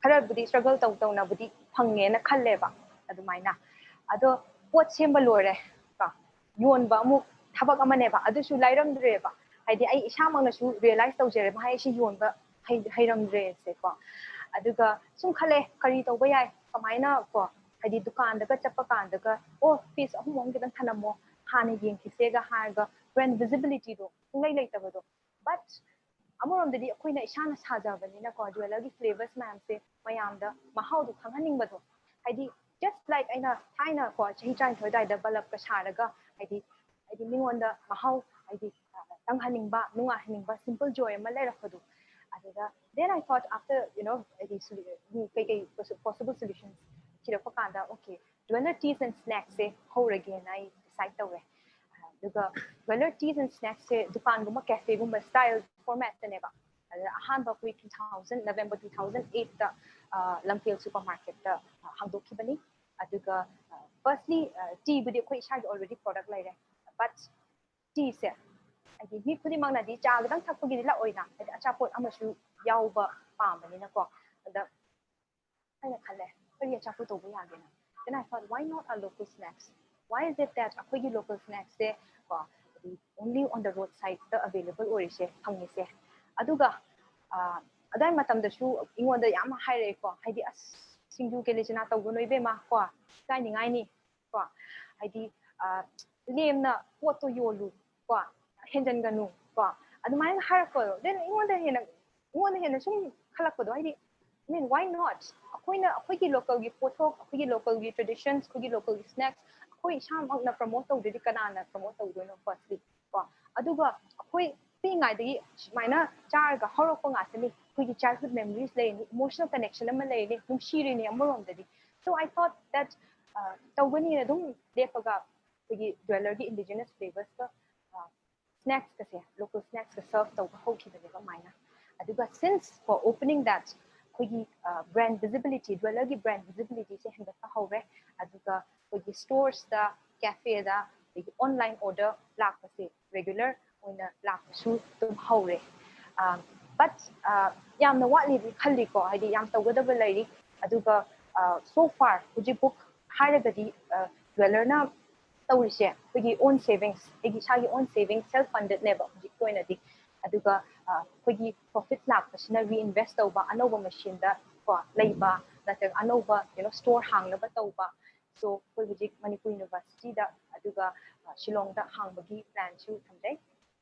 khara budi struggle taw na budi phange na khalle ba adu maina ado pot semba lore ka yon ba mu thabak amane ba adu su lairam dre ba haidi ai isamang na su realize taw jere ba hai si yon ba hairam dre se ko aduga sum khale kari taw ba yai kamaina ko haidi dukan da ka chappa kan da ka oh piece of mong gidan thanamo hane yeng ki se ga har ga brand visibility do ngai lai tabado but ꯑꯃꯔꯣꯝꯗꯗꯤ ꯑꯩꯈꯣꯏꯅ ꯏꯁꯥꯅ ꯁꯥꯖꯕꯅꯤꯅꯀꯣ ꯖ꯭ꯋꯦꯂꯔꯒꯤ flavours ꯃꯌꯥꯝꯁꯦ ꯃꯌꯥꯝꯗ ꯃꯍꯥꯎꯗꯣ ꯈꯪꯍꯟꯅꯤꯡꯕꯗꯣ ꯍꯥꯏꯗꯤ just like ꯑꯩꯅ ꯊꯥꯏꯅꯀꯣ ꯆꯍꯤ 19 ꯑꯗꯨꯋꯥꯏꯗ ꯕꯂꯞꯀ ꯁꯥꯔꯒ ꯍꯥꯏꯗꯤ ꯃꯤꯉꯣꯟꯗ ꯃꯍꯥꯎ ꯍꯥꯏꯗꯤ ꯇꯪꯍꯟꯅꯤꯡꯕ ꯅꯨꯡꯉꯥꯏꯍꯟꯅꯤꯡꯕ simple joy ꯑꯃ ꯂꯩꯔꯛꯄꯗꯣ ꯑꯗꯨꯗ then I thought after ꯀꯩꯀꯩ possible solutions ꯊꯤꯔꯛꯄ ꯀꯥꯟꯗ okay jeweler teas and snacks ꯁꯦ ꯍꯧꯔꯒꯦꯅ ꯑꯩ decide ꯇꯧꯔꯦ ꯑꯗꯨꯒ jeweler teas and snacks ꯁꯦ ꯗꯨꯀꯥꯟꯒꯨꯝꯕ ꯀꯦꯐꯦꯒꯨꯝꯕ ꯁ꯭ꯇꯥꯏꯜ ꯐꯣꯔꯃꯦꯠꯇꯅꯦꯕ ꯑꯗꯨꯗ ꯑꯍꯥꯟꯕ ꯑꯩꯈꯣꯏ 2000 November 2008ꯗ ꯂꯝꯐꯦꯜ ꯁꯨꯄꯔ ꯃꯥꯔꯀꯦꯠꯇ ꯍꯥꯡꯗꯣꯛꯈꯤꯕꯅꯤ ꯑꯗꯨꯒ firstly ꯇꯤꯕꯨꯗꯤ ꯑꯩꯈꯣꯏ ꯏꯁꯥꯒꯤ already product ꯂꯩꯔꯦ but ꯇꯤꯁꯦ ꯍꯥꯏꯗꯤ ꯃꯤ ꯈꯨꯗꯤꯡꯃꯛꯅꯗꯤ ꯆꯥꯒꯗꯪ ꯊꯛꯄꯒꯤꯗꯤ ꯂꯥꯛꯑꯣꯏꯅ ꯍꯥꯏꯗꯤ ꯑꯆꯥꯄꯣꯠ ꯑꯃꯁꯨ ꯌꯥꯎꯕ ꯄꯥꯝꯕꯅꯤꯅꯀꯣ ꯑꯗ ꯑꯩꯅ ꯈꯜꯂꯦ ꯀꯔꯤ ꯑꯆꯥꯄꯣꯠ ꯇꯧꯕ ꯌꯥꯒꯦꯅ then I thought why not our local snacks why is it that ꯑꯩꯈꯣꯏꯒꯤ local snacks ꯁꯦ ꯀꯣ only on the roadside ꯗ available ꯑꯣꯏꯔꯤꯁꯦ ꯐꯪꯉꯤꯁꯦ ꯑꯗꯨꯒ ꯑꯗꯥꯏ ꯃꯇꯝꯗꯁꯨ ꯑꯩꯉꯣꯟꯗ ꯌꯥꯝ ꯍꯥꯏꯔꯛꯑꯦꯀꯣ ꯍꯥꯏꯗꯤ ꯑꯁ ꯁꯤꯡꯖꯨ ꯀꯦꯂꯤꯆꯅꯥ ꯇꯧꯒꯅꯣ ꯏꯕꯦꯝꯃ ꯀꯣ ꯏꯀꯥꯏꯅꯤꯡꯉꯥꯏꯅꯤ ꯀꯣ ꯍꯥꯏꯗꯤ ꯂꯦꯝꯅ ꯄꯣꯠꯇꯣ ꯌꯣꯜꯂꯨ ꯀꯣ ꯍꯦꯟꯖꯟꯒꯅꯨ ꯀꯣ ꯑꯗꯨꯃꯥꯏꯅ ꯍꯥꯏꯔꯛꯄꯗꯣ then ꯑꯩꯉꯣꯟꯗ ꯍꯦꯟꯅ ꯁꯨꯝ ꯈꯜꯂꯛꯄꯗꯣ ꯍꯥꯏꯗꯤ I mean why not ꯑꯩꯈꯣꯏꯒꯤ ꯂꯣꯀꯦꯜꯒꯤ ꯄꯣꯠꯊꯣꯛ ꯑꯩꯈꯣꯏꯒꯤ ꯂꯣꯀꯦꯜꯒꯤ ꯇ꯭ꯔꯦꯗꯤꯁꯟꯁ ꯑꯩꯈꯣꯏꯒꯤ ꯂꯣꯀꯦꯜꯒꯤ ꯁ꯭ꯅꯦꯛꯁ ꯑꯩꯈꯣꯏ ꯏꯁꯥꯃꯛꯅ ꯄ꯭ꯔꯃꯣꯠ ꯇꯧꯗ꯭ꯔꯗꯤ ꯀꯅꯥꯅ ꯄ꯭ꯔꯃꯣꯠ ꯇꯧꯗꯣꯏꯅꯣ ꯐꯥꯔꯁꯂꯤ ꯀꯣ ꯑꯗꯨꯒ ꯑꯩꯈꯣꯏ ꯄꯤꯛꯏꯉꯩꯗꯒꯤ ꯁꯨꯃꯥꯏꯅ ꯆꯥꯔꯒ ꯍꯧꯔꯛꯄ ꯉꯥꯛꯇꯅꯤ ꯑꯩꯈꯣꯏꯒꯤ ꯆꯥꯏꯜꯗꯍꯨꯗ ꯃꯦꯃꯣꯔꯤꯁ ꯂꯩꯔꯤꯅꯤ ꯏꯃꯣꯁꯅꯦꯜ ꯀꯅꯦꯛꯁꯟ ꯑꯃ ꯂꯩꯔꯤꯅꯤ ꯅꯨꯡꯁꯤꯔꯤꯅꯤ ꯑꯃꯔꯣꯝꯗꯗꯤ so I thought that ꯇꯧꯒꯅꯤꯅ ꯑꯗꯨꯝ ꯂꯦꯞꯄꯒ ꯑꯩꯈꯣꯏꯒꯤ ꯖ꯭ꯋꯦꯂꯔꯒꯤ ꯏꯟꯗꯤꯖꯤꯅꯁ ꯐ꯭ꯂꯦꯚꯔꯁꯀ snacks local snacks serve tꯧꯕ ꯍꯧꯈꯤꯕꯅꯦꯕ ꯑꯗꯨꯃꯥꯏꯅ ꯑꯗꯨꯒ since for opening that ꯑꯩꯈꯣꯏꯒꯤ brand visibility ꯖ꯭ꯋꯦꯂꯔꯒꯤ brand visibility ꯁꯦ ꯍꯦꯟꯒꯠꯄ ꯍꯧꯔꯦ ꯑꯗꯨꯒ ꯑꯩꯈꯣꯏꯒꯤ stores-ꯗ cafe-ꯗ ꯑꯗꯒꯤ online order ꯂꯥꯛꯄꯁꯦ regular ꯑꯣꯏꯅ ꯂꯥꯛꯄꯁꯨ ꯑꯗꯨꯝ ꯍꯧꯔꯦ but ꯌꯥꯝꯅ ꯋꯥꯠꯂꯤꯗꯤ ꯈꯜꯂꯤꯀꯣ ꯍꯥꯏꯗꯤ ꯌꯥꯝ ꯇꯧꯒꯗꯕ ꯂꯩꯔꯤ ꯑꯗꯨꯒ so far ꯍꯧꯖꯤꯛꯐꯥꯎ ꯍꯥꯏꯔꯒꯗꯤ ꯖ꯭ꯋꯦꯂꯔꯅ ꯇꯧꯔꯤꯁꯦ ꯑꯩꯈꯣꯏꯒꯤ own savings ꯑꯩꯒꯤ ꯏꯁꯥꯒꯤ own savings self fundedꯅꯦꯕ ꯍꯧꯖꯤꯛꯀꯤ ꯑꯣꯏꯅꯗꯤ ꯑꯗꯨꯒ ꯑꯩꯈꯣꯏꯒꯤ profit ꯂꯥꯛꯄꯁꯤꯅ reinvest ꯇꯧꯕ ꯑꯅꯧꯕ ꯃꯦꯆꯤꯟꯗ ꯀꯣ ꯂꯩꯕ ꯅꯠꯇ꯭ꯔꯒ ꯑꯅꯧꯕ store ꯍꯥꯡꯅꯕ ꯇꯧꯕ so ꯑꯩꯈꯣꯏ ꯍꯧꯖꯤꯛ ꯃꯅꯤꯄꯨꯔ ꯌꯨꯅꯤꯚꯔꯁꯤꯇꯤꯗ ꯑꯗꯨꯒ ꯁꯤꯂꯣꯡꯗ ꯍꯥꯡꯕꯒꯤ ꯄ꯭ꯂꯥꯟꯁꯨ ꯊꯝꯖꯩ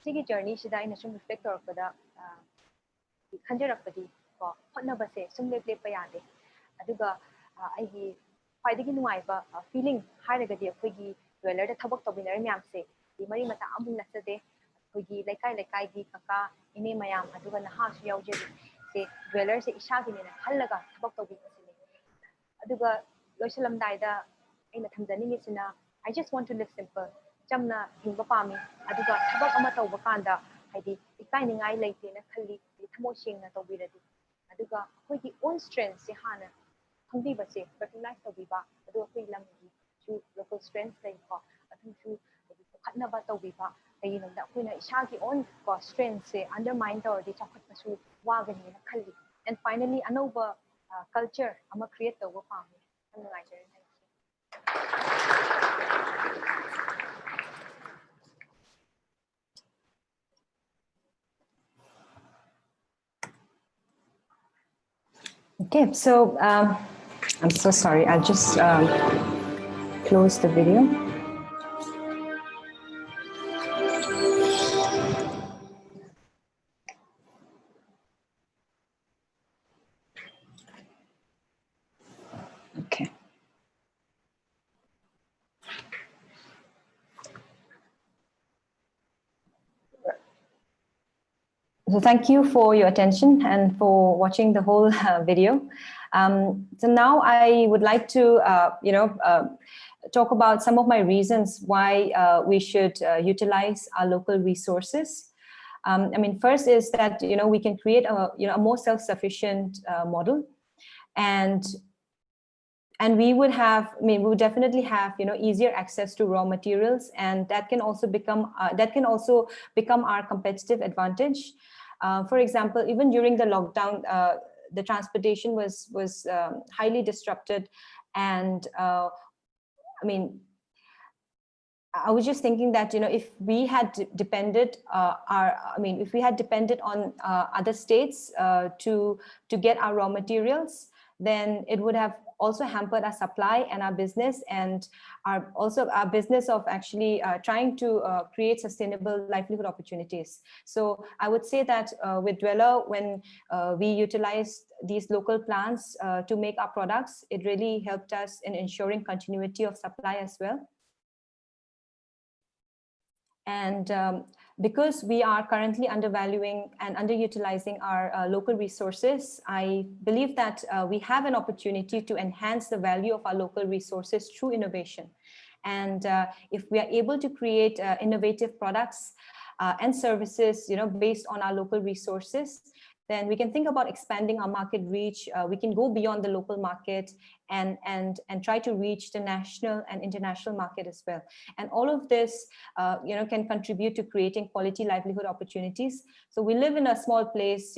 ꯁꯤꯒꯤ ꯖꯔꯅꯤꯁꯤꯗ ꯑꯩꯅ ꯁꯨꯝ ꯔꯤꯐ꯭ꯂꯦꯛ ꯇꯧꯔꯛꯄꯗ ꯈꯟꯖꯔꯛꯄꯗꯤ ꯀꯣ ꯍꯣꯠꯅꯕꯁꯦ ꯁꯨꯝ ꯂꯦꯞꯄ ꯌꯥꯗꯦ ꯑꯗꯨꯒ ꯑꯩꯒꯤ ꯈ꯭ꯋꯥꯏꯗꯒꯤ ꯅꯨꯡꯉꯥꯏꯕ ꯐꯤꯂꯤꯡ ꯍꯥꯏꯔꯒꯗꯤ ꯑꯩꯈꯣꯏꯒꯤ ꯖ꯭ꯋꯦꯂꯔꯗ ꯊꯕꯛ ꯇꯧꯃꯤꯟꯅꯔꯤ ꯃꯌꯥꯝꯁꯦ ꯃꯔꯤ ꯃꯇꯥ ꯑꯃꯐꯥꯎ ꯅꯠꯆꯗꯦ ꯑꯩꯈꯣꯏꯒꯤ ꯂꯩꯀꯥꯏꯒꯤ ꯀꯀꯥ ꯏꯅꯦ ꯃꯌꯥꯝ ꯑꯗꯨꯒ ꯅꯍꯥꯁꯨ ꯌꯥꯎꯖꯔꯤ ꯁꯦ ꯖ꯭ꯋꯦꯂꯔꯁꯦ ꯏꯁꯥꯒꯤꯅꯦꯅ ꯈꯜꯂꯒ ꯊꯕꯛ ꯇꯧꯕꯤꯕꯁꯤꯅꯤ ꯑꯗꯨꯒ ꯂꯣꯏꯁꯤꯜꯂꯝꯗꯥꯏꯗ ꯑꯩꯅ ꯊꯝꯖꯅꯤꯡꯉꯤꯁꯤꯅ I just want to live simple ꯆꯝꯅ ꯍꯤꯡꯕ ꯄꯥꯝꯃꯤ ꯑꯗꯨꯒ ꯊꯕꯛ ꯑꯃ ꯇꯧꯕ ꯀꯥꯟꯗ ꯍꯥꯏꯗꯤ ꯏꯀꯥꯏꯅꯤꯡꯉꯥꯏ ꯂꯩꯇꯦꯅ ꯈꯜꯂꯤ ꯊꯃꯣꯏ ꯁꯦꯡꯅ ꯇꯧꯕꯤꯔꯗꯤ ꯑꯗꯨꯒ ꯑꯩꯈꯣꯏꯒꯤ own strengthꯁꯦ ꯍꯥꯟꯅ ꯈꯪꯕꯤꯕꯁꯦ ꯔꯤꯀꯣꯒꯅꯥꯏꯖ ꯇꯧꯕꯤꯕ ꯑꯗꯨꯒ ꯑꯩꯈꯣꯏ ꯂꯝꯒꯤꯁꯨ local strengths ꯂꯩꯀꯣ ꯑꯗꯨꯁꯨ ꯄꯨꯈꯠꯅꯕ ꯇꯧꯕꯤꯕ ꯀꯩꯒꯤꯅꯣꯗ ꯑꯩꯈꯣꯏꯅ ꯏꯁꯥꯒꯤ own ꯀꯣ ꯁ꯭ꯇꯔꯦꯡꯊꯁꯦ ꯑꯟꯗꯔꯃꯥꯏꯟ ꯇꯧꯔꯗꯤ ꯆꯥꯎꯈꯠꯄꯁꯨ ꯋꯥꯒꯅꯤꯅ ꯈꯜꯂꯤ and finally ꯑꯅꯧꯕ culture ꯑꯃ create ꯇꯧꯕ ꯄꯥꯝꯃꯤ ꯌꯥꯝ ꯅꯨꯡꯉꯥꯏꯖꯔꯦ Okay, so I'm so sorry. I'll just close the video. Okay. So thank you for your attention and for watching the whole video. So now I would like to, talk about some of my reasons why we should utilize our local resources. I mean, first is that, we can create a more self-sufficient model, and we would have, we would definitely have, easier access to raw materials, and that can also become our competitive advantage. For example, even during the lockdown, the transportation was highly disrupted, and I mean, I was just thinking that if we had depended on other states to get our raw materials, then it would have also hampered our supply and our business, and our business of actually trying to create sustainable livelihood opportunities. So I would say that with Dweller, when we utilized these local plants to make our products, it really helped us in ensuring continuity of supply as well. And because we are currently undervaluing and underutilizing our local resources, I believe that we have an opportunity to enhance the value of our local resources through innovation. And if we are able to create innovative products and services, based on our local resources, then we can think about expanding our market reach. We can go beyond the local market and try to reach the national and international market as well. And all of this, can contribute to creating quality livelihood opportunities. So we live in a small place,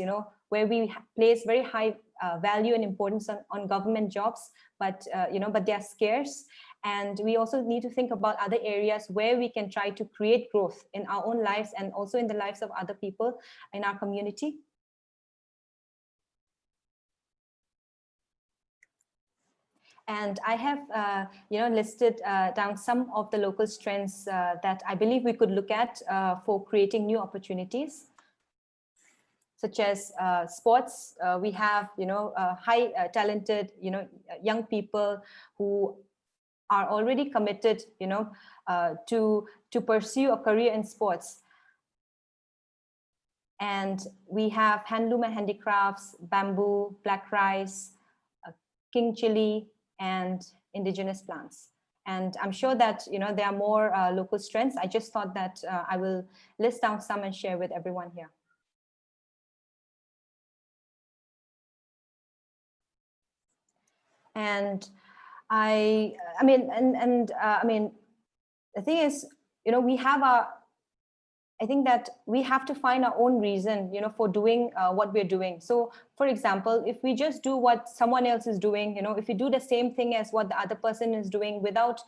where we place very high value and importance on government jobs, but they are scarce. And we also need to think about other areas where we can try to create growth in our own lives and also in the lives of other people in our community. And I have, listed down some of the local strengths that I believe we could look at for creating new opportunities, such as sports. We have, high talented, young people who are already committed, to pursue a career in sports. And we have handloom and handicrafts, bamboo, black rice, king chili, and indigenous plants. And I'm sure that there are more local strengths. I just thought that I will list down some and share with everyone here. And I mean, the thing is, we have I think that we have to find our own reason, for doing what we're doing. So, for example, if we just do what someone else is doing, if we do the same thing as what the other person is doing without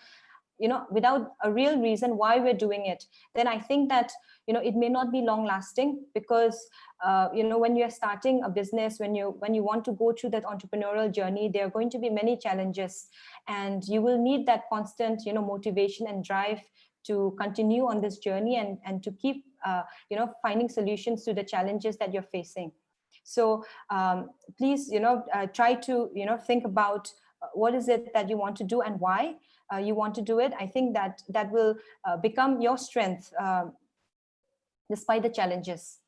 a real reason why we're doing it, then I think that, it may not be long lasting, because, when you're starting a business, when you want to go through that entrepreneurial journey, there are going to be many challenges, and you will need that constant, motivation and drive to continue on this journey and to keep, finding solutions to the challenges that you're facing. So please, try to, think about what is it that you want to do and why you want to do it. I think that will become your strength despite the challenges.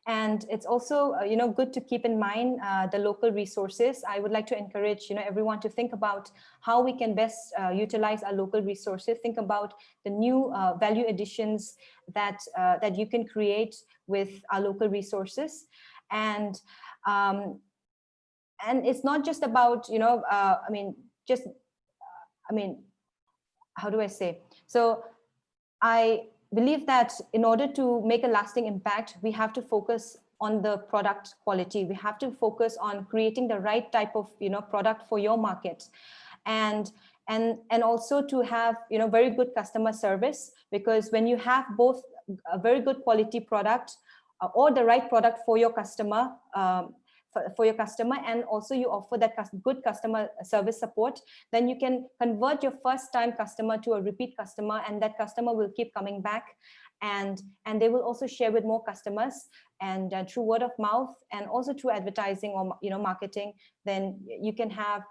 And it's also, good to keep in mind the local resources. I would like to encourage, everyone to think about how we can best utilize our local resources. Think about the new value additions that you can create with our local resources. And it's not just about, how do I say? So I believe that in order to make a lasting impact, we have to focus on the product quality. We have to focus on creating the right type of, product for your market, and also to have, very good customer service, because when you have both a very good quality product or the right product for your customer, and also you offer that good customer service support, then you can convert your first time customer to a repeat customer, and that customer will keep coming back, and they will also share with more customers, and through word of mouth and also through advertising or marketing, then you can have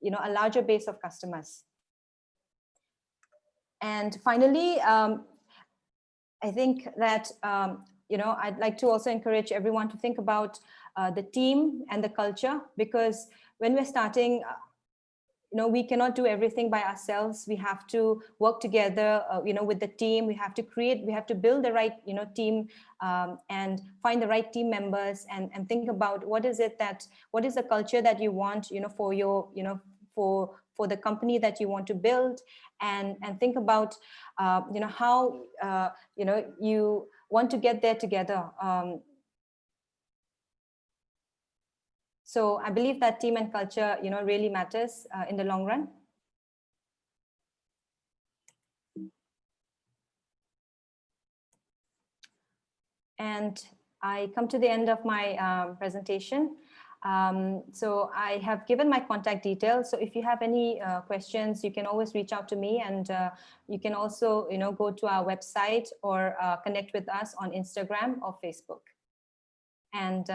a larger base of customers. And finally, I think that I'd like to also encourage everyone to think about the team and the culture, because when we're starting, we cannot do everything by ourselves. We have to work together, with the team. We have to build the right, team, and find the right team members, and think about what is the culture that you want, for your, for the company that you want to build, and think about, how, you want to get there together. So I believe that team and culture, really matters in the long run. And I come to the end of my presentation. So I have given my contact details. So if you have any questions, you can always reach out to me, and you can also, go to our website or connect with us on Instagram or Facebook. And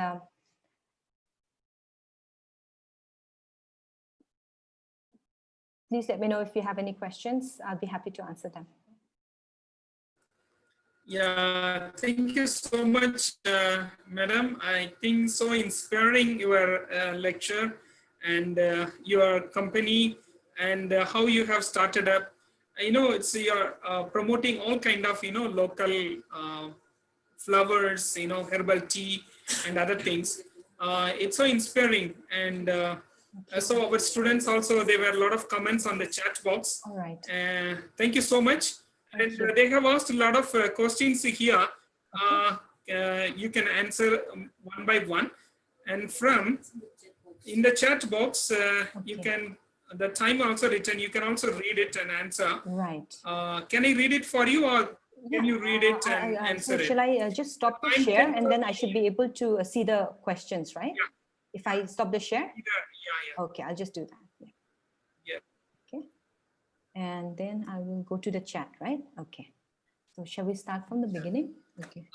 please let me know if you have any questions. I'll be happy to answer them. Yeah, thank you so much, madam. I think so inspiring your lecture and your company and how you have started up. It's you're promoting all kind of local flowers, herbal tea and other things. It's so inspiring, and so our students also, there were a lot of comments on the chat box. All right. Thank you so much. And they have asked a lot of questions here. You can answer one by one. And from in the chat box, you can, the time also written, you can also read it and answer. Right. Can I read it for you, or can you read it and answer so it? shall I just stop the share, and then I should be able to see the questions, right? Yeah. If I stop the share? Yeah. Okay, I'll just do that. Yeah. Okay. And then I will go to the chat, right? Okay. So shall we start from the beginning? Okay.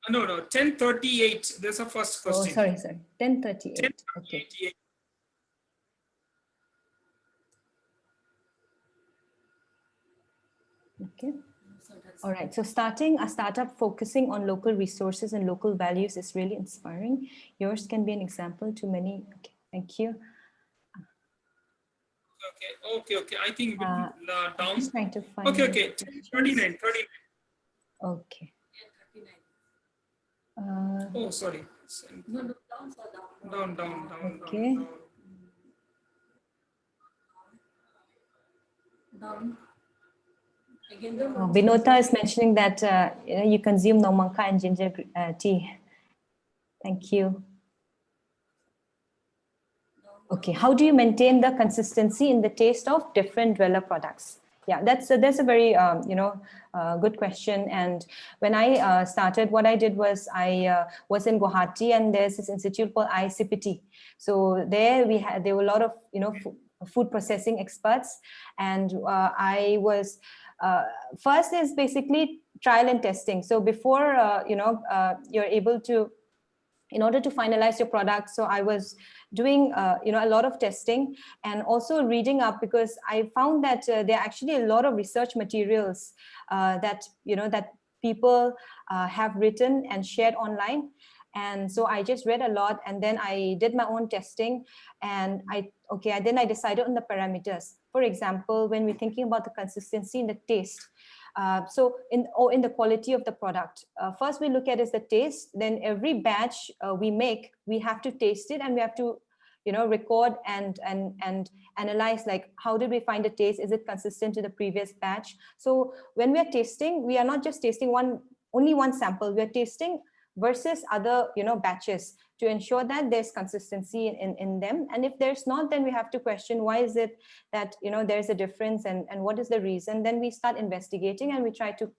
No, 10:38. There's a first Oh, question. sorry. 10:38. 10:38. Okay. Okay. All right. So starting a startup focusing on local resources and local values is really inspiring. Yours can be an example to many. Okay. Thank you. Okay. I think down. I'm just trying to find. Okay. 39. Okay. Oh, sorry. No, down. Down. Okay. Down. Again, Vinota is mentioning that you consume nomanka and ginger tea. Thank you. Okay, how do you maintain the consistency in the taste of different dweller products? Yeah, that's a very good question. And when I started, what I did was I was in Guwahati, and there's this institute called ICPT. So there there were a lot of food processing experts, and I was first is basically trial and testing. So before you're able to, in order to finalize your product, so I was doing a lot of testing and also reading up, because I found that there are actually a lot of research materials that people have written and shared online. And so I just read a lot, and then I did my own testing, and then I decided on the parameters. For example, when we're thinking about the consistency and the taste, so in the quality of the product, first we look at is the taste. Then every batch we make, we have to taste it, and we have to record and analyze, like, how did we find the taste? Is it consistent to the previous batch? So when we are tasting, we are not just tasting only one sample. We are tasting versus other batches to ensure that there's consistency in them. And if there's not, then we have to question, why is it that there's a difference, and what is the reason? Then we start investigating, and we try to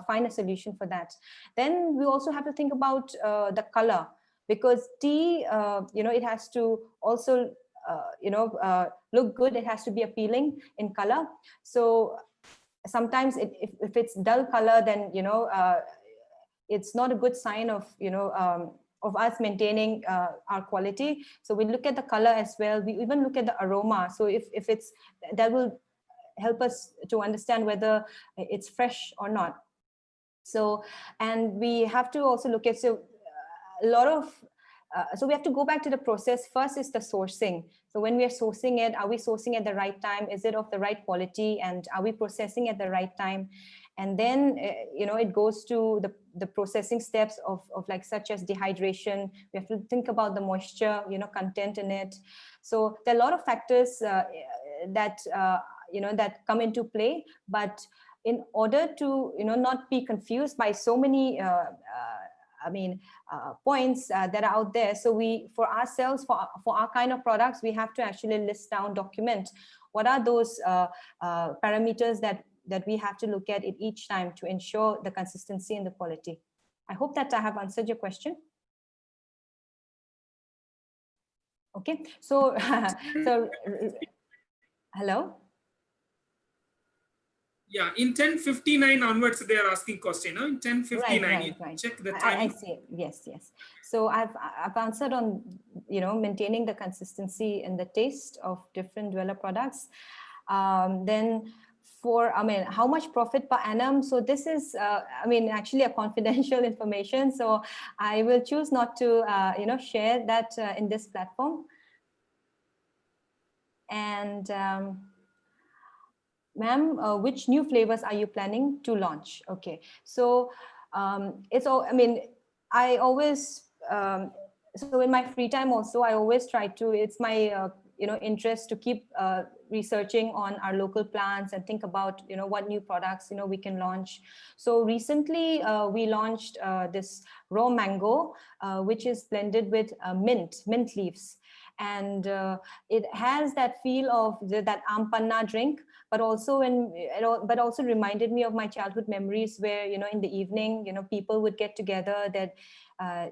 find a solution for that. Then we also have to think about the color, because tea it has to also look good. It has to be appealing in color. So sometimes if it's dull color, then it's not a good sign of of us maintaining our quality. So we look at the color as well. We even look at the aroma. So if it's, that will help us to understand whether it's fresh or not. So, and we have to also look at, so a lot of so we have to go back to the process. First is the sourcing. So when we are sourcing it, are we sourcing at the right time? Is it of the right quality? And are we processing at the right time? And then it goes to the processing steps of like, such as dehydration. We have to think about the moisture content in it. So there are a lot of factors that that come into play. But in order to not be confused by so many points that are out there, so we, for ourselves, for our kind of products, we have to actually list down, document what are those parameters that we have to look at it each time to ensure the consistency and the quality. I hope that I have answered your question. Okay, so so hello. Yeah, in 10:59 onwards, they are asking question. No? In Right, 10:59, you right, right. check the I timing. see it. Yes, yes. So I've answered on, you know, maintaining the consistency in the taste of different dweller products. Then for, I mean, how much profit per annum? So this is, I mean, actually a confidential information. So I will choose not to, you know, share that in this platform. And ma'am, which new flavors are you planning to launch? Okay, so it's all, I mean, I always, so in my free time also, I always try to, it's my, you know, interest to keep researching on our local plants and think about, you know, what new products, you know, we can launch. So recently we launched this raw mango, which is blended with mint leaves. And it has that feel of that ampanna drink, but also but also reminded me of my childhood memories where, you know, in the evening, you know, people would get together, that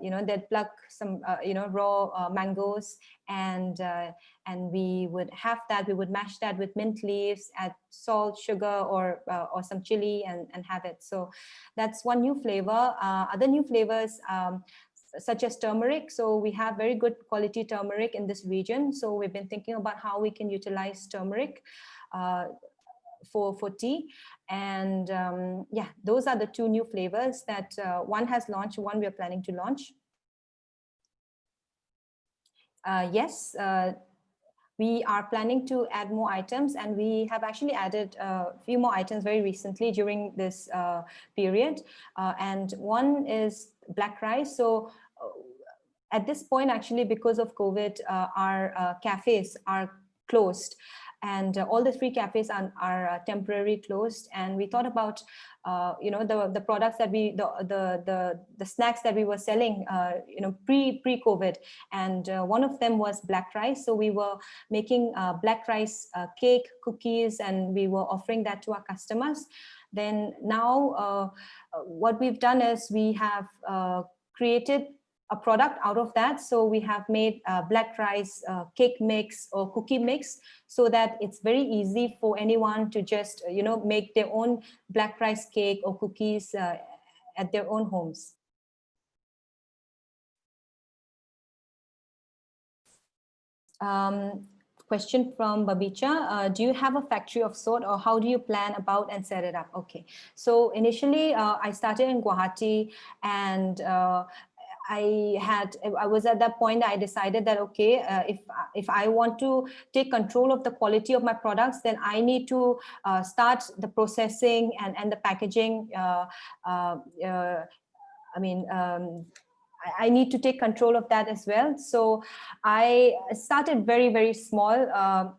you know, they'd pluck some you know, raw mangoes, and we would have that, we would mash that with mint leaves, add salt, sugar, or some chili, and have it. So that's one new flavor. Other new flavors, such as turmeric. So we have very good quality turmeric in this region. So we've been thinking about how we can utilize turmeric for tea. And yeah, those are the two new flavors that one has launched, one we are planning to launch. Yes, we are planning to add more items, and we have actually added a few more items very recently during this period. And one is black rice. So at this point, actually, because of COVID, our cafes are closed, and all the three cafes are temporarily closed. And we thought about, you know, the products that we, the snacks that we were selling, you know, pre-COVID, and one of them was black rice. So we were making black rice cake, cookies, and we were offering that to our customers. Then now, what we've done is we have created a product out of that. So we have made black rice cake mix or cookie mix, so that it's very easy for anyone to just, you know, make their own black rice cake or cookies at their own homes. Question from Babicha. Do you have a factory of sort, or how do you plan about and set it up? Okay, so initially I started in Guwahati, and I was at that point, I decided that, okay, if I want to take control of the quality of my products, then I need to start the processing and the packaging. I mean, I need to take control of that as well. So I started very, very small.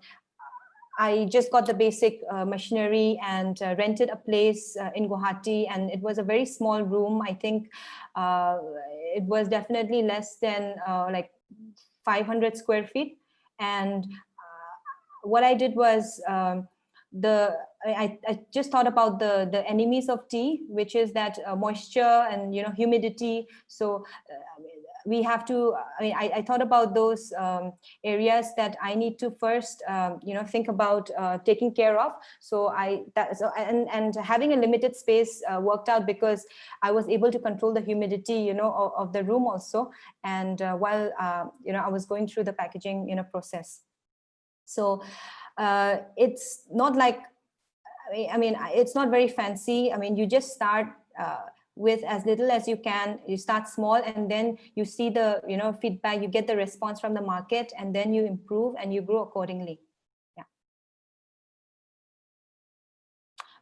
I just got the basic machinery and rented a place in Guwahati, and it was a very small room. I think it was definitely less than like 500 square feet. And what I did was, I just thought about the enemies of tea, which is that moisture and, you know, humidity. So we have to, I mean, I thought about those areas that I need to first, you know, think about taking care of. So and having a limited space worked out, because I was able to control the humidity, you know, of the room also. And while, you know, I was going through the packaging, you know, process. So it's not like, I mean, it's not very fancy. I mean, you just start with as little as you can. You start small, and then you see the, you know, feedback, you get the response from the market, and then you improve and you grow accordingly. Yeah.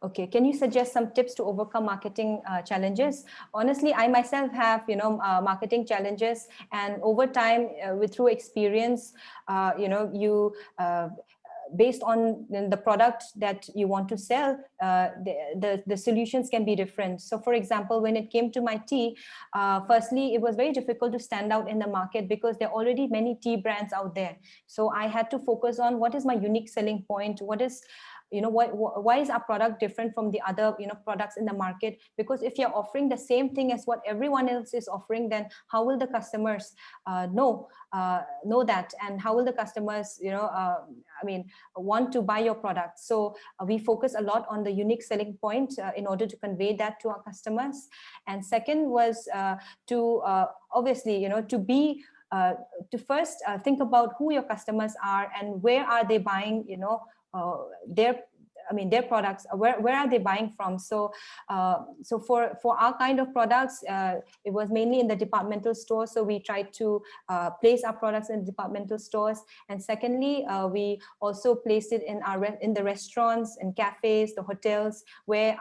Okay, can you suggest some tips to overcome marketing challenges? Honestly, I myself have, you know, marketing challenges, and over time, through experience, you know, you based on the product that you want to sell, the solutions can be different. So for example, when it came to my tea, firstly, it was very difficult to stand out in the market, because there are already many tea brands out there. So I had to focus on what is my unique selling point, what is, why is our product different from the other products in the market? Because if you're offering the same thing as what everyone else is offering, then how will the customers know that, and how will the customers want to buy your product? So we focus a lot on the unique selling point in order to convey that to our customers. And second was to obviously to first think about who your customers are and where are they buying their products, where are they buying from? So for our kind of products, it was mainly in the departmental stores. So we tried to place our products in departmental stores. And secondly, we also placed it in the restaurants and cafes, the hotels, where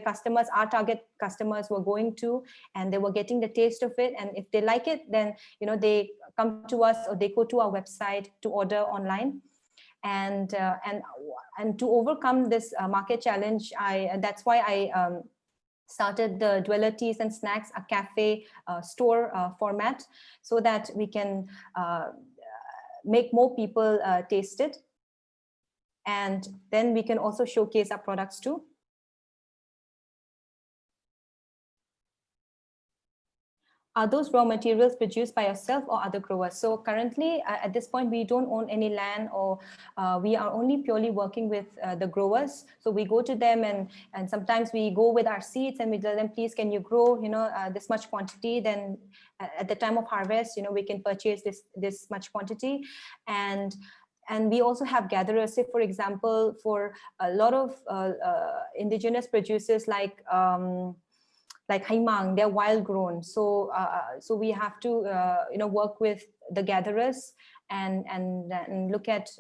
customers, our target customers, were going to, and they were getting the taste of it. And if they like it, then they come to us, or they go to our website to order online. And to overcome this market challenge, that's why I started the Dweller Teas and Snacks, a cafe store format, so that we can make more people taste it, and then we can also showcase our products too. Are those raw materials produced by yourself or other growers? So currently, at this point, we don't own any land, or we are only purely working with the growers. So we go to them, and sometimes we go with our seeds and we tell them, please, can you grow this much quantity? Then at the time of harvest, we can purchase this much quantity. And we also have gatherers. Say, for example, for a lot of indigenous producers like haimang, they're wild grown. So we have to work with the gatherers and look at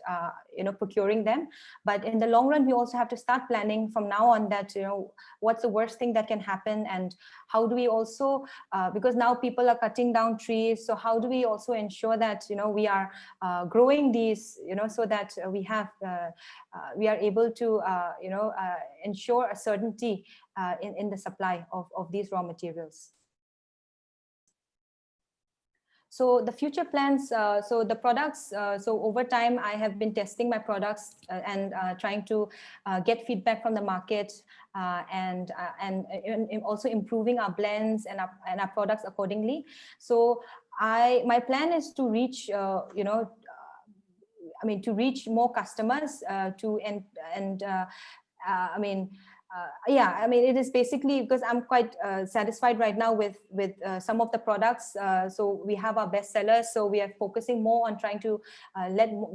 procuring them. But in the long run, we also have to start planning from now on that what's the worst thing that can happen, and how do we also because now people are cutting down trees, so how do we also ensure that we are growing these so that we are able to ensure a certainty in the supply of these raw materials. So the future plans, so the products, so over time, I have been testing my products and trying to get feedback from the market and also improving our blends and our products accordingly. So my plan is to reach, to reach more customers it is basically because I'm quite satisfied right now with some of the products. So we have our best sellers. So we are focusing more on trying to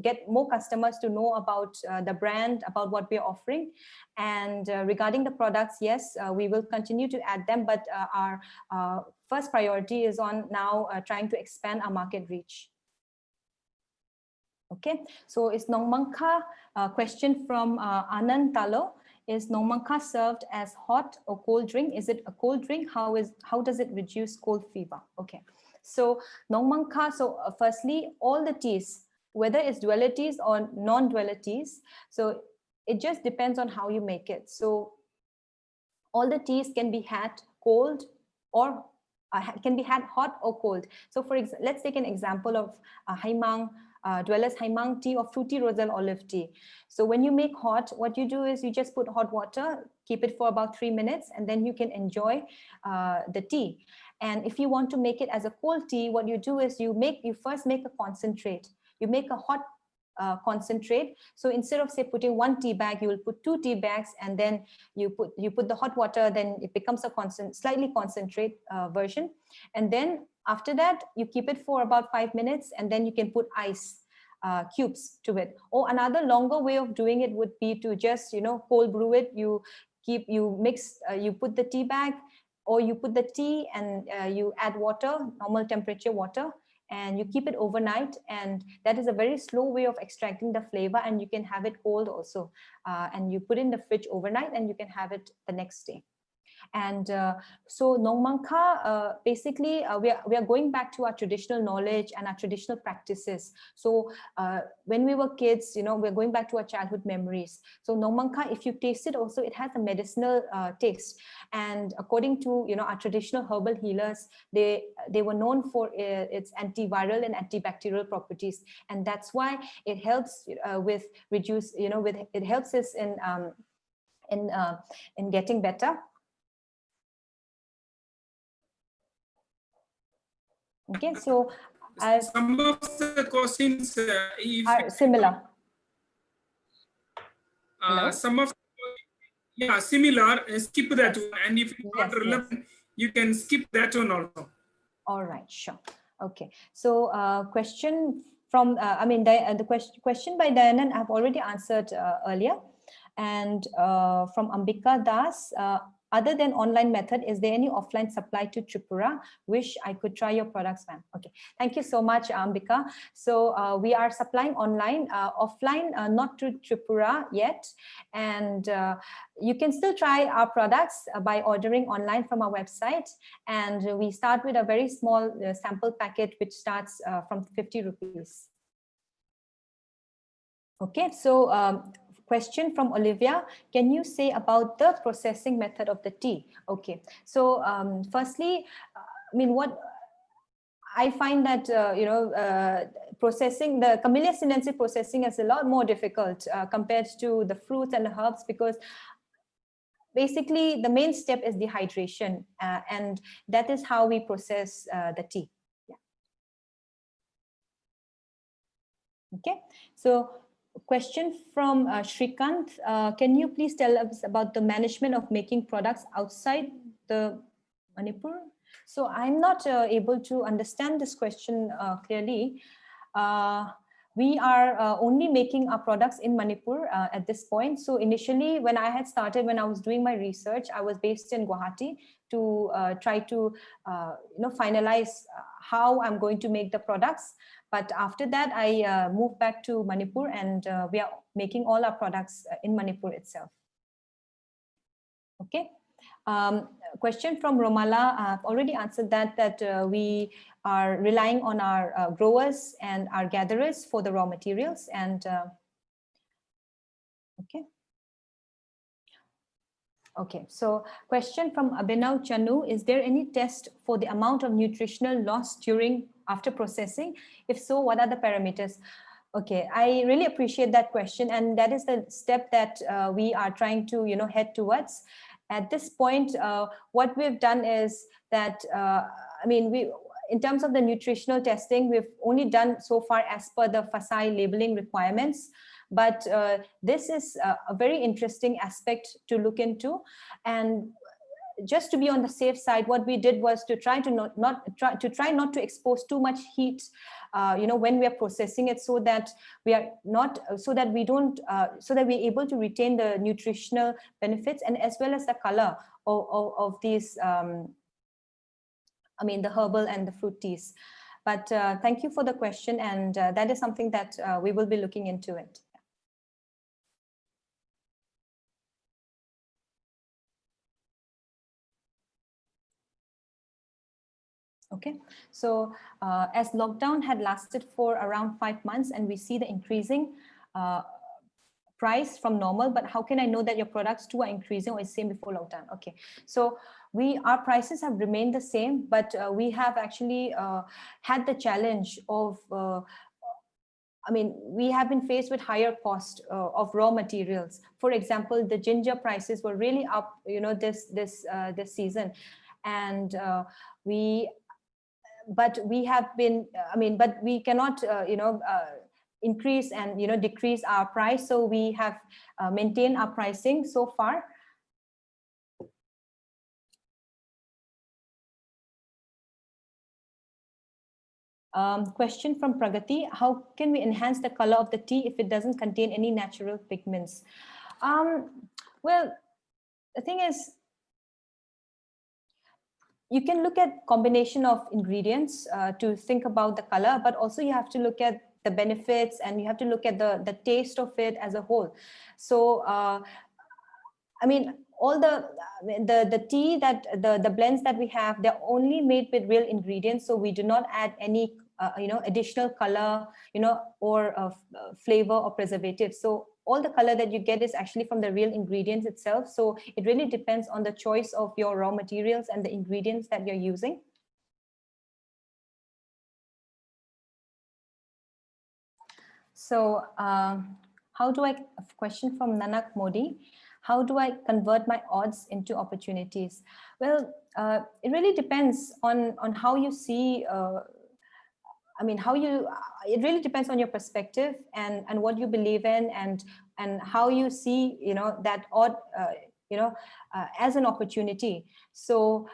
get more customers to know about the brand, about what we're offering. And regarding the products, yes, we will continue to add them. But our first priority is on now trying to expand our market reach. Okay, so it's Nongmangka, question from Anand Talo. Is Nongmangka served as hot or cold drink? Is it a cold drink? How does it reduce cold fever? Okay, so Nongmangka, so firstly, all the teas, whether it's Dweller teas or non-Dweller teas, so it just depends on how you make it. So all the teas can be had cold or can be had hot or cold. So for example, let's take an example of haimang, Dweller's haimang tea or fruity Roselle olive tea. So when you make hot, what you do is you just put hot water, keep it for about 3 minutes, and then you can enjoy the tea. And if you want to make it as a cold tea, what you do is you first make a concentrate. You make a hot concentrate. So instead of say putting 1 tea bag, you will put 2 tea bags, and then you put the hot water, then it becomes a slightly concentrate version. And then after that, you keep it for about 5 minutes, and then you can put ice cubes to it. Or another longer way of doing it would be to just cold brew it. You mix, you put the tea bag, or you put the tea and you add water, normal temperature water, and you keep it overnight. And that is a very slow way of extracting the flavor, and you can have it cold also. And you put in the fridge overnight, and you can have it the next day. And so Nongmangkha, basically, we are going back to our traditional knowledge and our traditional practices. So when we were kids, we're going back to our childhood memories. So Nongmangkha, if you taste it also, it has a medicinal taste. And according to our traditional herbal healers, they were known for its antiviral and antibacterial properties, and that's why it helps with reduce. It helps us in getting better. Okay, so some of the questions are similar. Some of similar. Skip that one, and if it's not relevant, you can skip that one also. All right, sure. Okay, so question from the question by Dayanan I've already answered earlier, and from Ambika Das. Other than online method, is there any offline supply to Tripura? Wish I could try your products, ma'am. Okay, thank you so much, Ambika. So we are supplying online, offline, not to Tripura yet. And you can still try our products by ordering online from our website. And we start with a very small sample packet, which starts from 50 rupees. Okay, so question from Olivia, can you say about the processing method of the tea? Okay, so firstly, what I find that processing the Camellia sinensis processing is a lot more difficult compared to the fruits and the herbs, because basically the main step is dehydration, and that is how we process the tea. Yeah. Okay, so question from Shrikant. Can you please tell us about the management of making products outside the Manipur? So I'm not able to understand this question clearly. We are only making our products in Manipur at this point. So initially, when I had started, when I was doing my research, I was based in Guwahati to try to finalize how I'm going to make the products. But after that, I moved back to Manipur, and we are making all our products in Manipur itself. Okay. Question from Romala. I've already answered that we are relying on our growers and our gatherers for the raw materials. And okay, so question from Abhinav Chanu, is there any test for the amount of nutritional loss after processing? If so, what are the parameters? Okay, I really appreciate that question, and that is the step that we are trying to head towards. At this point, what we've done is that in terms of the nutritional testing, we've only done so far as per the FSSAI labeling requirements. But this is a very interesting aspect to look into. And just to be on the safe side, what we did was to try not to expose too much heat, when we are processing it, so that we're able to retain the nutritional benefits and as well as the color of these, the herbal and the fruit teas. But thank you for the question, and that is something that we will be looking into it. Okay, so as lockdown had lasted for around 5 months, and we see the increasing price from normal, but how can I know that your products too are increasing or is same before lockdown? Okay, so our prices have remained the same, but we have actually had the challenge of we have been faced with higher cost of raw materials. For example, the ginger prices were really up, this season, and but we have been, but we cannot, increase and, decrease our price. So we have maintained our pricing so far. Question from Pragati, how can we enhance the color of the tea if it doesn't contain any natural pigments? Well, the thing is, you can look at combination of ingredients to think about the color, but also you have to look at the benefits, and you have to look at the taste of it as a whole. So all the tea that the blends that we have, they're only made with real ingredients. So we do not add any additional color, or flavor or preservative. So all the color that you get is actually from the real ingredients itself. So it really depends on the choice of your raw materials and the ingredients that you're using. So how do I, a question from Nanak Modi, how do I convert my odds into opportunities? Well, it really depends on how you see, it really depends on your perspective and what you believe in, and how you see, that odd, as an opportunity. So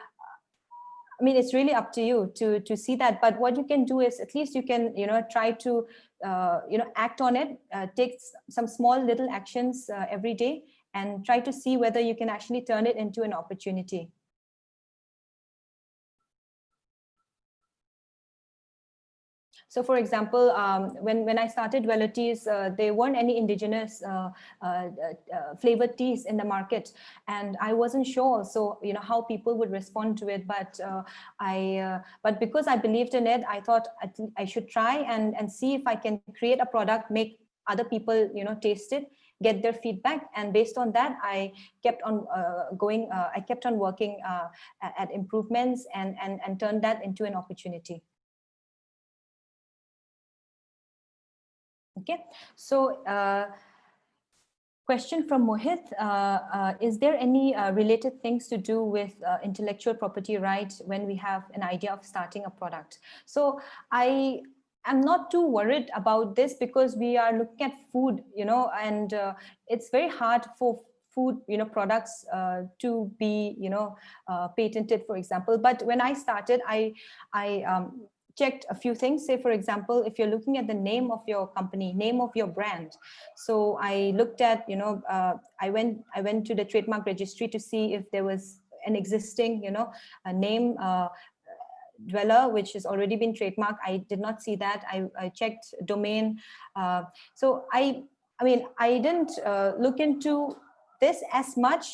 I mean, it's really up to you to see that. But what you can do is, at least you can, try to, act on it, take some small little actions every day, and try to see whether you can actually turn it into an opportunity. So, for example, when I started Dweller Teas, there weren't any indigenous flavored teas in the market, and I wasn't sure, so how people would respond to it. But but because I believed in it, I thought I should try and see if I can create a product, make other people taste it, get their feedback, and based on that, I kept on going. I kept on working at improvements and turned that into an opportunity. Okay, so question from Mohit, is there any related things to do with intellectual property rights when we have an idea of starting a product? So I am not too worried about this, because we are looking at food, and it's very hard for food products to be patented, for example. But when I started, I checked a few things. Say, for example, if you're looking at the name of your company, name of your brand. So I looked at, I went to the trademark registry to see if there was an existing, a name, Dweller, which has already been trademarked. I did not see that. I checked domain. So I mean, I didn't look into this as much.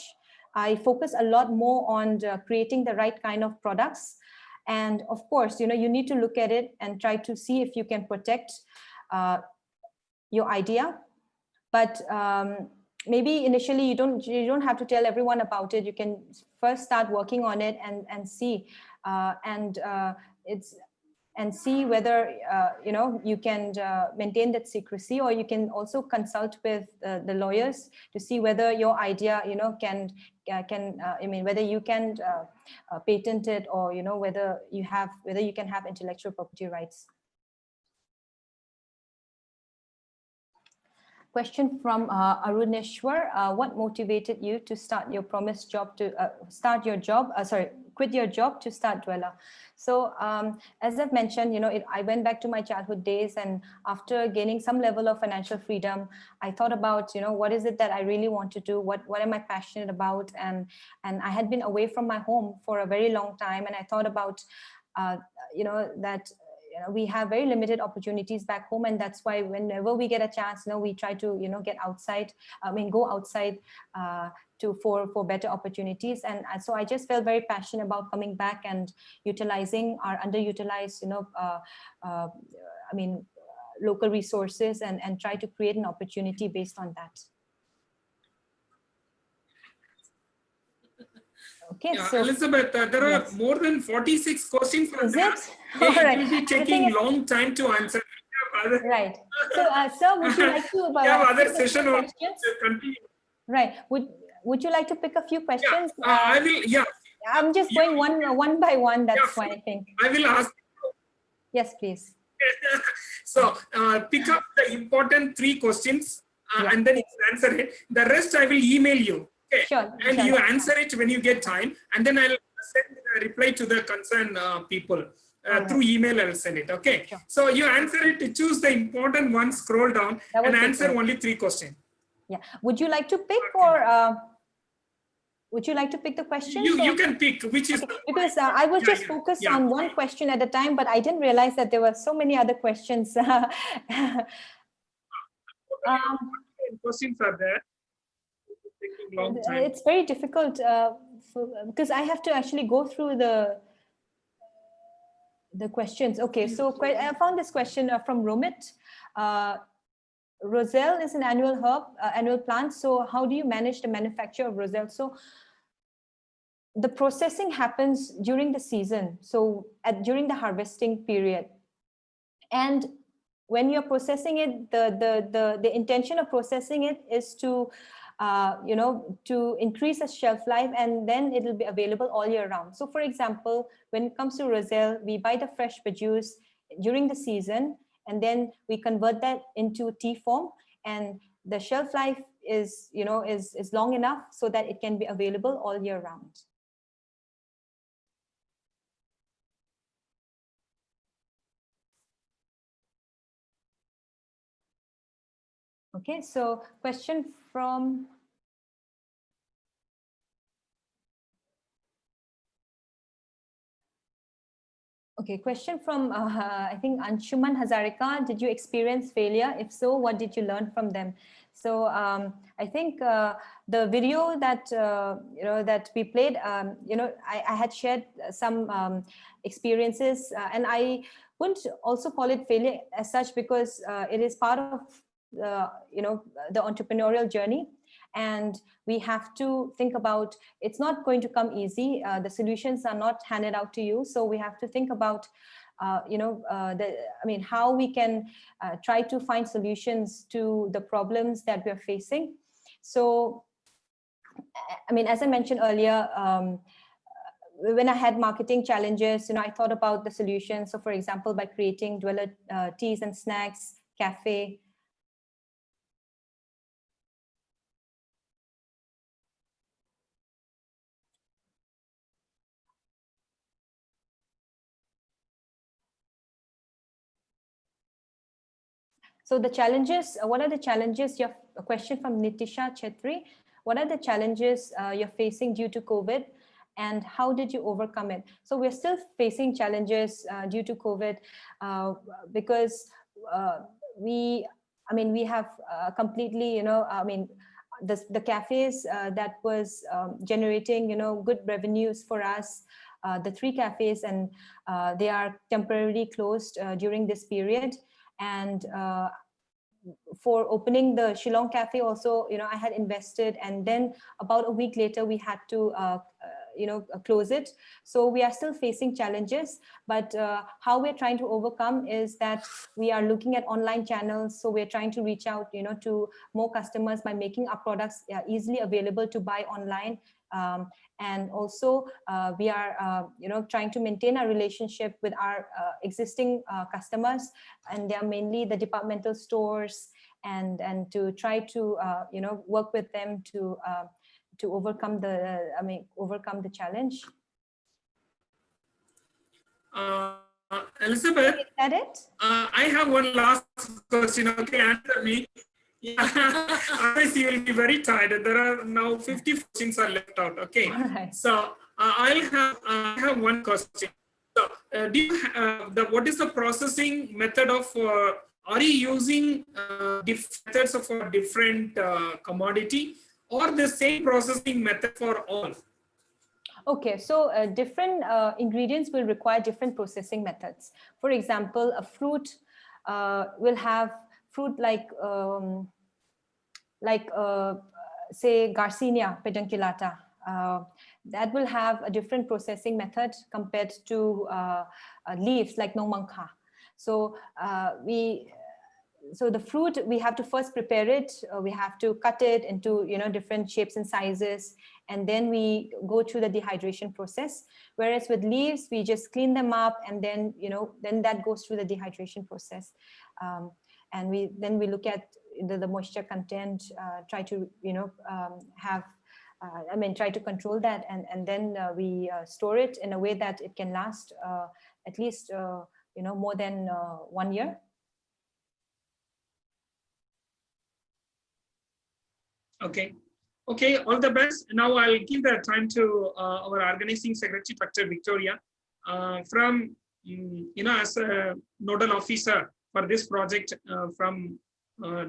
I focus a lot more on creating the right kind of products. And of course, you need to look at it and try to see if you can protect your idea. But maybe initially you don't have to tell everyone about it. You can first start working on it and see, and see whether you can maintain that secrecy, or you can also consult with the lawyers to see whether your idea can whether you can patent it, or whether you can have intellectual property rights. Question from Aruneshwar, what motivated you to start your promised job to quit your job to start Dweller? So as I've mentioned, I went back to my childhood days, and after gaining some level of financial freedom, I thought about, what is it that I really want to do? What am I passionate about? And I had been away from my home for a very long time, and I thought about, that we have very limited opportunities back home, and that's why whenever we get a chance, we try to get outside. Go outside for better opportunities. And so I just felt very passionate about coming back and utilizing our underutilized local resources, and try to create an opportunity based on that. Okay, yeah, so Elizabeth, there are yes. more than 46 questions. Is it? Yeah, All right. it will be taking long time to answer. Right. So, sir, would you like to we have other pick a few session questions? to continue. Right. Would you like to pick a few questions? Yeah, I will. Yeah. I'm just going one by one. That's why I think. I will ask. Yes, please. So pick up the important 3 questions and then you answer it. The rest I will email you. Okay. Sure. And you answer it when you get time, and then I'll send a reply to the concerned people. Through email, I will send it. Okay. Sure. So you answer it, choose the important one, scroll down, and answer only 3 questions. Yeah. Would you like to pick, or would you like to pick the questions? You can pick which is because I was just focused on one question at a time, but I didn't realize that there were so many other questions. Questions are there. long time. It's very difficult because I have to actually go through the questions. Okay, so I found this question from Romit. Roselle is an annual herb, annual plant. So how do you manage the manufacture of Roselle? So the processing happens during the season. So during the harvesting period. And when you're processing it, the intention of processing it is to, to increase its shelf life, and then it will be available all year round. So for example, when it comes to Roselle, we buy the fresh produce during the season, and then we convert that into tea form, and the shelf life is, is long enough so that it can be available all year round. Okay, so question from question from I think Anshuman Hazarika. Did you experience failure? If so, what did you learn from them? So I think the video that that we played, I had shared some experiences, and I wouldn't also call it failure as such, because it is part of the entrepreneurial journey. And we have to think about, it's not going to come easy. The solutions are not handed out to you. So we have to think about, how we can try to find solutions to the problems that we're facing. So, as I mentioned earlier, when I had marketing challenges, I thought about the solutions. So for example, by creating dweller teas and snacks, cafe. So the challenges, what are the challenges? Your question from Nitisha Chetri. What are the challenges you're facing due to COVID, and how did you overcome it? So we're still facing challenges due to COVID because we have completely, the cafes that was generating, good revenues for us, the 3 cafes, and they are temporarily closed during this period. And for opening the Shillong cafe also, I had invested, and then about a week later we had to close it. So we are still facing challenges, but how we're trying to overcome is that we are looking at online channels. So we're trying to reach out to more customers by making our products easily available to buy online. And also we are trying to maintain our relationship with our existing customers, and they are mainly the departmental stores, and to try to work with them to overcome the challenge. Elizabeth, is that it? I have one last question. Okay, answer me. Yeah, otherwise you will be very tired. There are now 50 questions are left out. Okay, right. So I have one question. So, what is the processing method of? Are you using different methods for different commodity, or the same processing method for all? Okay, so different ingredients will require different processing methods. For example, a fruit will have fruit say Garcinia pedunculata. That will have a different processing method compared to leaves like Nomangka. So so the fruit, we have to first prepare it. We have to cut it into different shapes and sizes, and then we go through the dehydration process. Whereas with leaves, we just clean them up, and then then that goes through the dehydration process. And we look at the moisture content, try to have try to control that, and then we store it in a way that it can last at least more than 1 year. Okay. Okay, all the best. Now I'll give the time to our organizing secretary, Dr. Victoria, from as a nodal officer for this project, from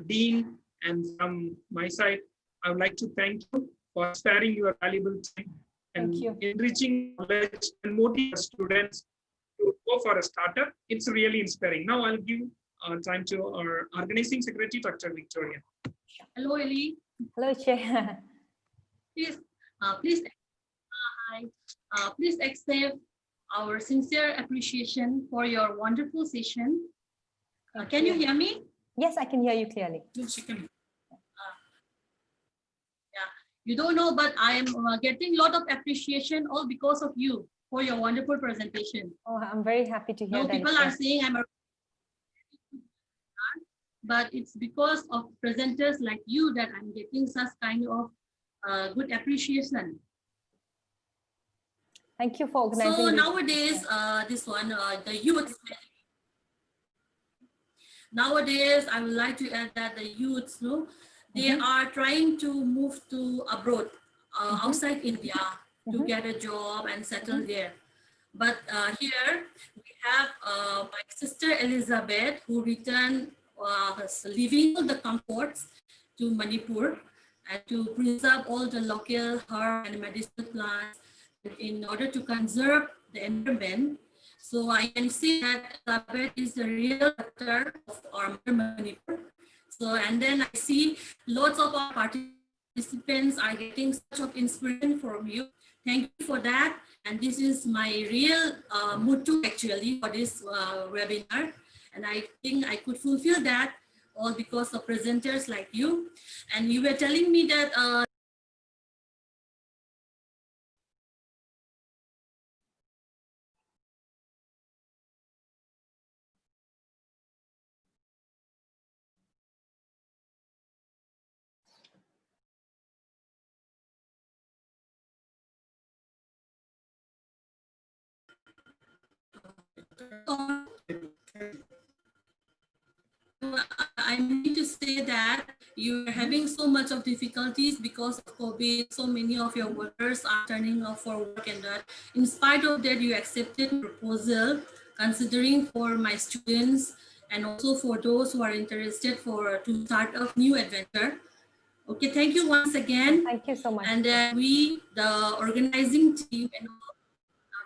Dean and from my side. I would like to thank you for sparing your valuable time and Thank you. enriching knowledge and motivate students to go for a startup. It's really inspiring. Now I'll give time to our organizing secretary, Dr. Victoria. Hello, Ellie. Hello, Chair. Please, hi. Please accept our sincere appreciation for your wonderful session. Can you hear me? Yes, I can hear you clearly. Yes, you can. You don't know, but I am getting a lot of appreciation all because of you for your wonderful presentation. Oh, I'm very happy to hear No, that. people are saying I'm a, but it's because of presenters like you that I'm getting such kind of good appreciation. Thank you for organizing. So this. nowadays, this one, the youth. Nowadays, I would like to add that the youths, no, they are trying to move to abroad, outside India, to get a job and settle there. But here we have my sister Elizabeth, who returned, leaving all the comforts to Manipur and to preserve all the local herb and medicinal plants in order to conserve the environment. So I can see that Elizabeth is the real daughter of our Manipur. So, and then I see lots of our participants are getting such of inspiration from you. Thank you for that. And this is my real motto actually for this webinar. And I think I could fulfill that all because of presenters like you. And you were telling me that I need to say that you are having so much of difficulties because of COVID. So many of your workers are turning off for work, and that in spite of that, you accepted proposal, considering for my students and also for those who are interested to start a new adventure. Okay, thank you once again. Thank you so much. And we, the organizing team, and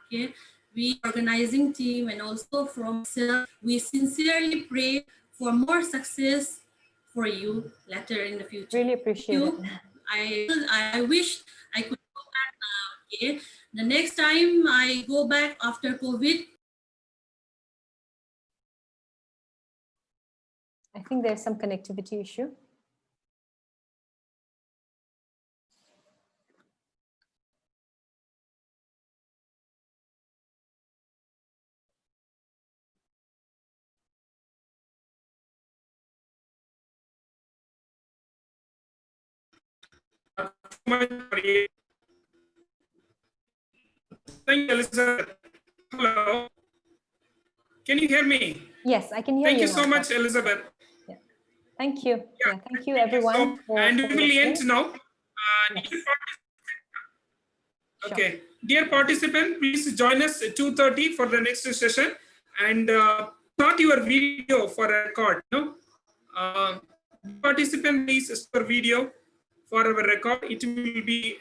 okay, we organizing team and also from self, we sincerely pray for more success for you later in the future. Really appreciate it. I wish I could go back now. Okay, the next time I go back after COVID. I think there's some connectivity issue. Thank you, Elizabeth. Hello. Can you hear me? Yes, I can hear you. Thank you so much, Elizabeth. Yeah. Thank you. Yeah, thank you everyone. And we will end now. Yes. Okay, dear participant, please join us at 2:30 for the next session, and start your video for a record. No, participant, please store video for our record. It will be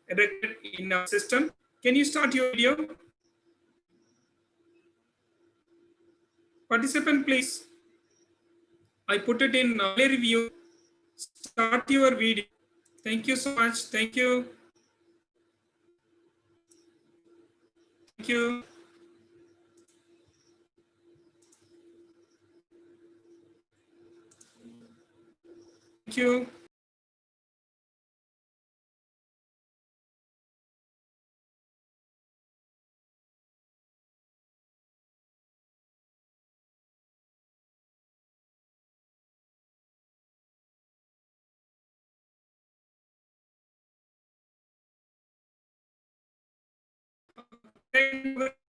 recorded in our system. Can you start your video? Participant, please. I put it in early review. Start your video. Thank you so much. Thank you. Thank you. Thank you. Thank you.